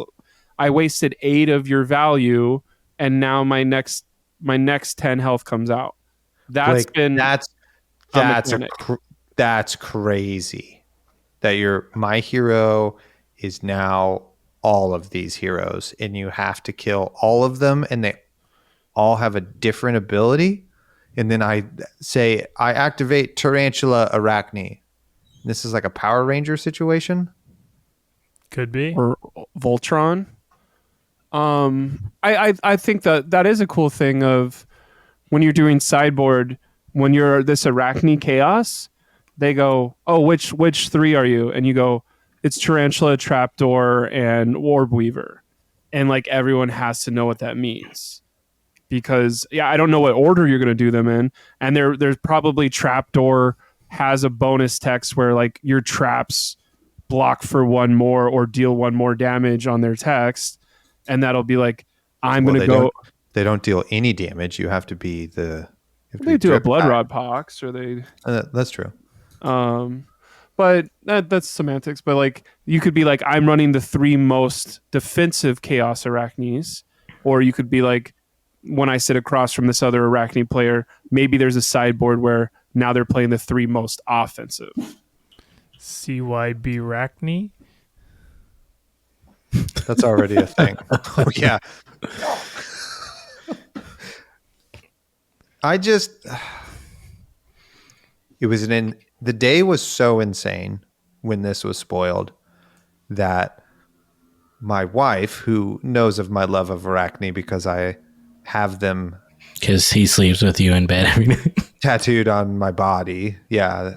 I wasted 8 of your value, and now my next 10 health comes out. That's Blake, been that's a that's mechanic. that's crazy. That my hero is now all of these heroes, and you have to kill all of them, and they all have a different ability. And then I activate Tarantula Arachne. This is like a Power Ranger situation. Could be. Or Voltron. I think that is a cool thing of when you're doing sideboard, when you're this Arachne Chaos, they go, oh, which 3 are you? And you go, it's Tarantula, Trapdoor, and Orb Weaver. And like everyone has to know what that means. Because I don't know what order you're gonna do them in. And there's probably Trapdoor has a bonus text where like your traps block for 1 more or deal 1 more damage on their text. And that'll be like, I'm going to go. They don't deal any damage. You have to be the. They do a Blood Rod Pox, or they. That's true. But that's semantics. But like, you could be like, I'm running the 3 most defensive Chaos Arachnes, or you could be like, when I sit across from this other Arachne player, maybe there's a sideboard where now they're playing the 3 most offensive. CYB Arachne. That's already a thing. Oh yeah. The day was so insane when this was spoiled that my wife, who knows of my love of Arachne because I have them Because he sleeps with you in bed every night. tattooed on my body. Yeah.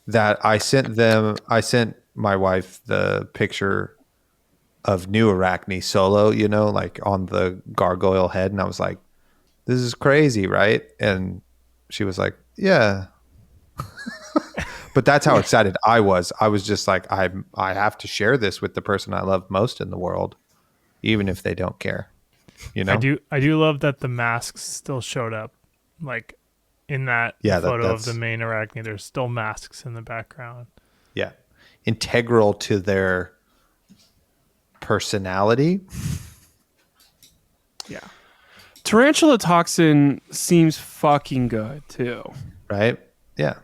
That I sent my wife the picture of new Arachne solo, like on the gargoyle head. And I was like, this is crazy, right? And she was like, yeah. But that's how excited I was. I was just like, I have to share this with the person I love most in the world, even if they don't care. I do love that the masks still showed up, like in that photo of the main Arachne. There's still masks in the background. Yeah, integral to their personality. Yeah, Tarantula Toxin seems fucking good too. Right? Yeah.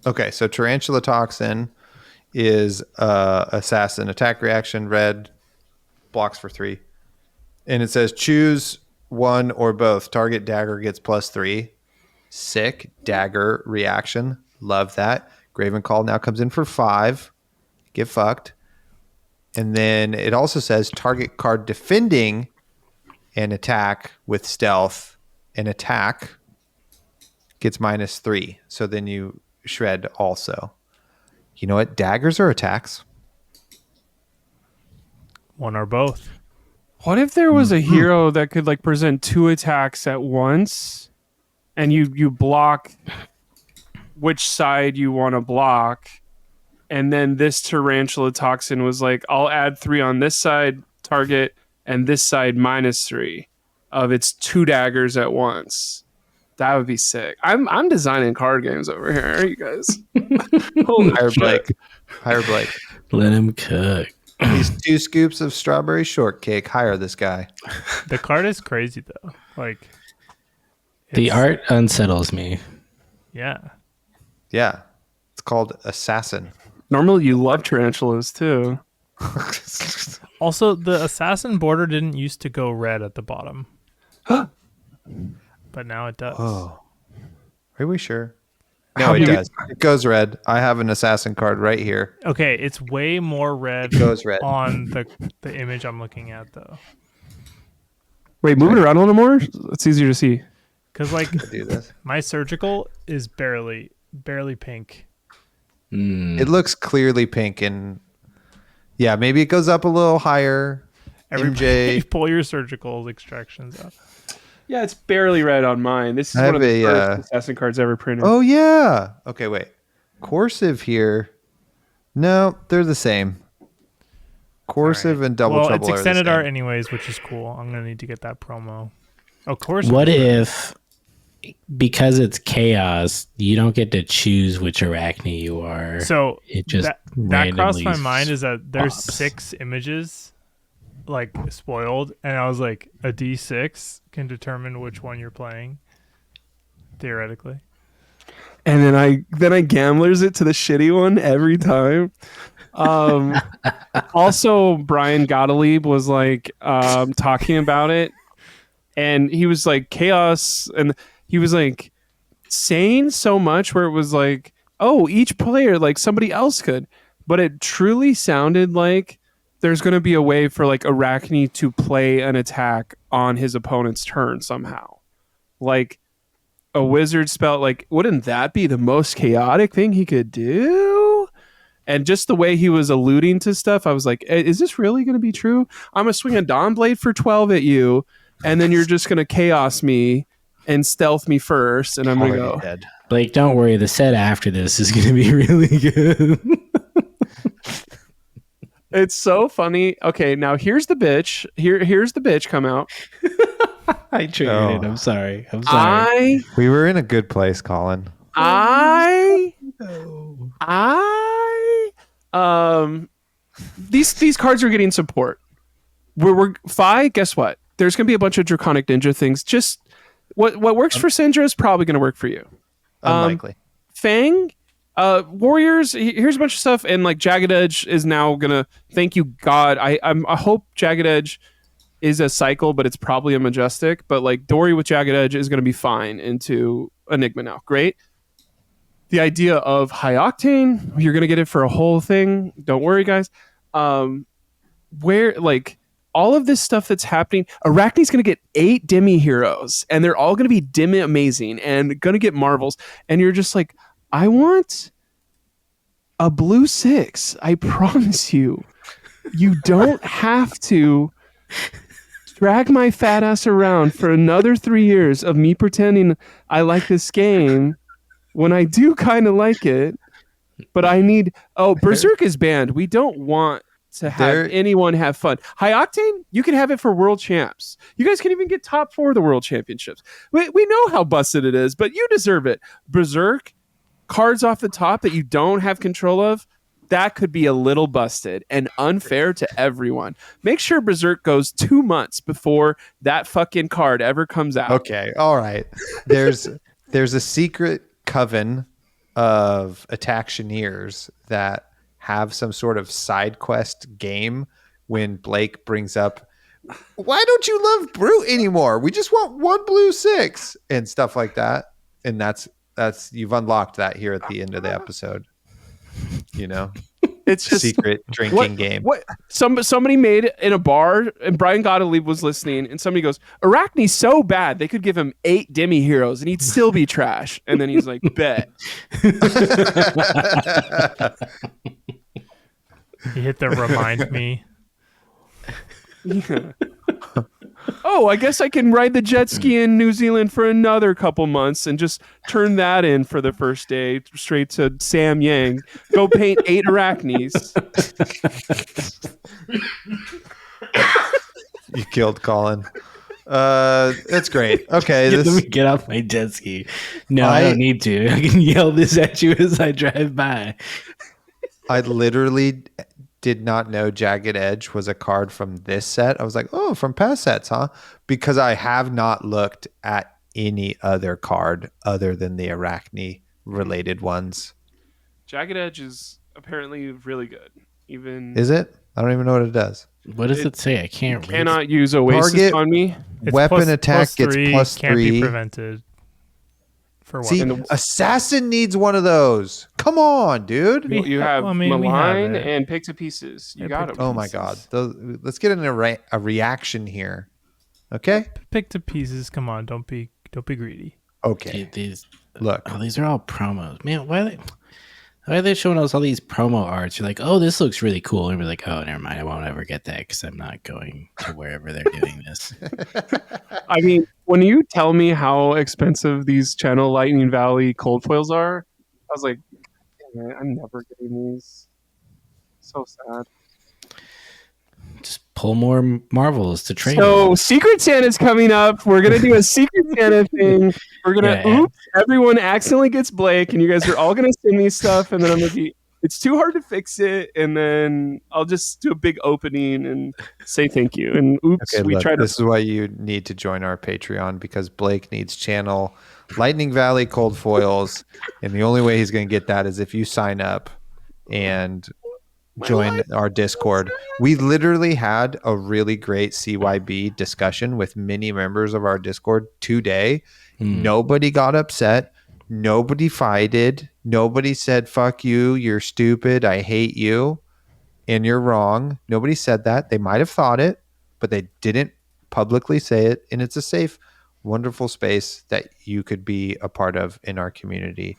Okay, so Tarantula Toxin is assassin attack reaction, red, blocks for 3. And it says choose 1 or both. Target dagger gets +3. Sick. Dagger reaction. Love that. Graven Call now comes in for 5. Get fucked. And then it also says target card defending an attack with stealth. An attack gets -3. So then you shred also. You know what? Daggers are attacks. 1 or both. What if there was a hero that could like present 2 attacks at once, and you block which side you want to block, and then this Tarantula Toxin was like, I'll add 3 on this side target and this side -3 of its 2 daggers at once. That would be sick. I'm designing card games over here, you guys. Hire Blake. Hire Blake. Let him cook. These 2 scoops of strawberry shortcake. Hire this guy. The card is crazy though. Like The art unsettles me. Yeah. Yeah. It's called Assassin. Normally you love tarantulas too. Also, the assassin border didn't used to go red at the bottom. But now it does. Oh. Are we sure? No, it does. It goes red. I have an assassin card right here. Okay, it's way more red, It goes red. on the image I'm looking at though. Wait, move it around a little more? It's easier to see. Because like Do this. my surgical is barely pink. It looks clearly pink, and yeah, maybe it goes up a little higher. Everybody, MJ, pull your surgical extractions out. Yeah, it's barely red on mine. This is I one have of the a, first assassin cards ever printed. oh yeah. Okay, wait. Corsive here. No, they're the same. Corsive and Double Well, Trouble it's are the extended same. art anyways, which is cool. I'm gonna need to get that promo. Of course. What if, because it's chaos, you don't get to choose which Arakni you are? So it just that crossed my randomly mind is that there's pops. 6 images like spoiled, and I was like, a D6 can determine which one you're playing, theoretically. And then I gamblers it to the shitty one every time. Also, Brian Gottlieb was like talking about it, and he was like chaos, and he was like saying so much where it was like, oh, each player, like somebody else could, but it truly sounded like there's going to be a way for like Arakni to play an attack on his opponent's turn somehow, like a wizard spell. Like, wouldn't that be the most chaotic thing he could do? And just the way he was alluding to stuff, I was like, is this really going to be true? I'm going to swing a Dawnblade for 12 at you, and then you're just going to chaos me and stealth me first, and I'm going to go. Dead. Blake, don't worry. The set after this is going to be really good. It's so funny. Okay, now here's the bitch. Here's the bitch come out. I triggered it. I'm sorry. We were in a good place, Colin. These cards are getting support. We're Fi, guess what? There's gonna be a bunch of Draconic Ninja things. Just what works for Syndra is probably gonna work for you. Unlikely. Fang, Warriors, here's a bunch of stuff, and like Jagged Edge is now gonna, thank you God. I hope Jagged Edge is a cycle, but it's probably a Majestic. But like Dory with Jagged Edge is gonna be fine into Enigma now. Great. The idea of high octane, you're gonna get it for a whole thing. Don't worry, guys. Where like all of this stuff that's happening, Arachni's gonna get 8 Demi heroes, and they're all gonna be Demi amazing and gonna get marvels. And you're just like, I want a blue 6. I promise you. You don't have to drag my fat ass around for another 3 years of me pretending I like this game when I do kind of like it. But I need... Oh, Berserk is banned. We don't want to have anyone have fun. High Octane, you can have it for world champs. You guys can even get top 4 of the world championships. We know how busted it is, but you deserve it. Berserk, cards off the top that you don't have control of, that could be a little busted and unfair to everyone. Make sure Berserk goes 2 months before that fucking card ever comes out. Okay, all right. There's a secret coven of attactioneers that have some sort of side quest game when Blake brings up, why don't you love Brute anymore? We just want 1 blue 6 and stuff like that. And that's you've unlocked that here at the end of the episode. You know, it's just secret drinking game. What somebody made in a bar, and Brian Gottlieb was listening, and somebody goes, Arachni's so bad they could give him 8 Demi heroes and he'd still be trash. And then he's like, bet. He hit the remind me. Yeah. Oh, I guess I can ride the jet ski in New Zealand for another couple months and just turn that in for the first day straight to Sam Yang. Go paint 8 Arachnis. You killed Colin. That's great. Okay, Let me get off my jet ski. No, I don't need to. I can yell this at you as I drive by. I literally did not know Jagged Edge was a card from this set. I was like, oh, from past sets, huh? Because I have not looked at any other card other than the Arakni related ones. Jagged Edge is apparently really good. Is it? I don't even know what it does. What does it say? I can't read. Cannot use Oasis Target on me. It's weapon attack gets +3, +3. Can't be prevented. For See, weapons. Assassin needs one of those. Come on, dude. You have we have Malign it. and Pick to Pieces. You got it. Oh my God. Let's get a reaction here. Okay? Pick to pieces. Come on, don't be greedy. Okay. These Look. these are all promos, man. Why? Why are they showing us all these promo arts? You're like, oh, this looks really cool. And we're like, oh, never mind. I won't ever get that because I'm not going to wherever they're doing this. I mean, when you tell me how expensive these Channel Lightning Valley cold foils are, I was like, "Damn it, I'm never getting these." So sad. Just pull more Marvels to trade. So Secret Santa's coming up. We're gonna do a Secret Santa thing. We're gonna oops. Everyone accidentally gets Blake, and you guys are all gonna send me stuff, and then I'm gonna be. It's too hard to fix it, and then I'll just do a big opening and say thank you. And oops, Okay, we look, tried to. this is why you need to join our Patreon because Blake needs Channel Lightning Valley cold foils, and the only way he's going to get that is if you sign up and join our Discord. We literally had a really great CYB discussion with many members of our Discord today. Nobody got upset. Nobody fighted. Nobody said, fuck you, you're stupid, I hate you, and you're wrong. Nobody said that. They might have thought it, but they didn't publicly say it. And it's a safe, wonderful space that you could be a part of in our community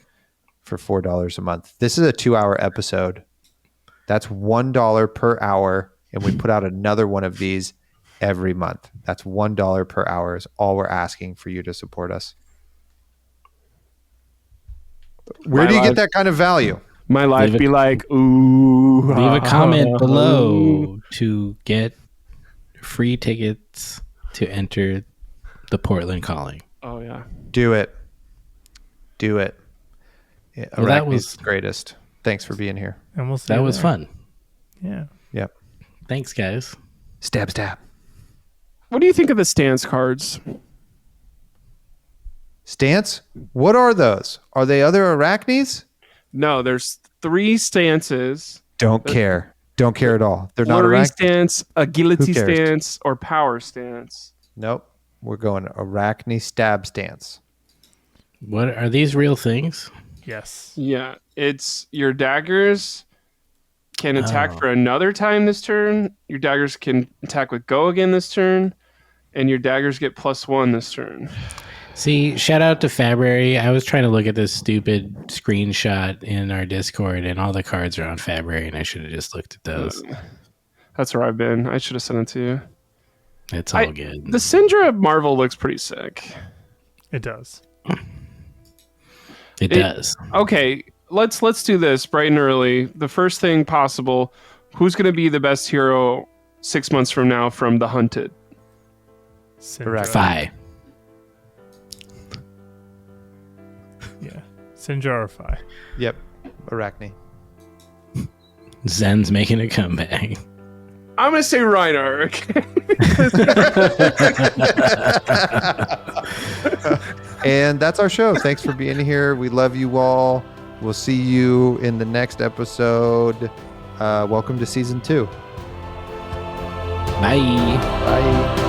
for $4 a month. This is a 2-hour episode. That's $1 per hour, and we put out another one of these every month. That's $1 per hour is all we're asking for you to support us. Where do you get that kind of value? My life be like, ooh. Leave a comment below to get free tickets to enter the Portland Calling. Oh, yeah. Do it. Do it. Yeah, Well, that was the greatest. Thanks for being here. And we'll see. That was fun. Yeah. Yep. Thanks, guys. Stab, stab. What do you think of the stance cards? Stance? What are those? Are they other Araknis? No, there's 3 stances. Don't care. Don't care at all. They're not Flurry Araknis. stance, agility Who cares? stance, or power stance. Nope. We're going Arakni stab stance. What are these real things? Yes. Yeah, it's your daggers can attack for another time this turn. Your daggers can attack with go again this turn, and your daggers get +1 this turn. See, shout out to Fabry. I was trying to look at this stupid screenshot in our Discord, and all the cards are on Fabry, and I should have just looked at those. That's where I've been. I should have sent it to you. It's all good. The Syndra Marvel looks pretty sick. It does. It does. Okay, let's do this bright and early. The first thing possible. Who's going to be the best hero 6 months from now from The Hunted? Syndra. Phi. Yeah. Syndra or Phi. Yep. Arakni. Zen's making a comeback. I'm going to say Reinhardt. And that's our show. Thanks for being here. We love you all. We'll see you in the next episode. Welcome to season 2. Bye. Bye.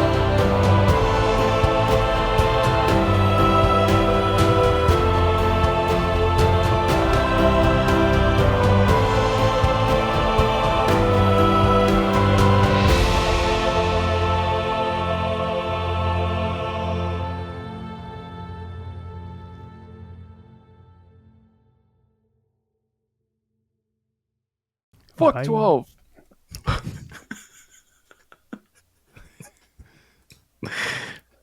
Fuck Bye. 12.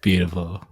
Beautiful.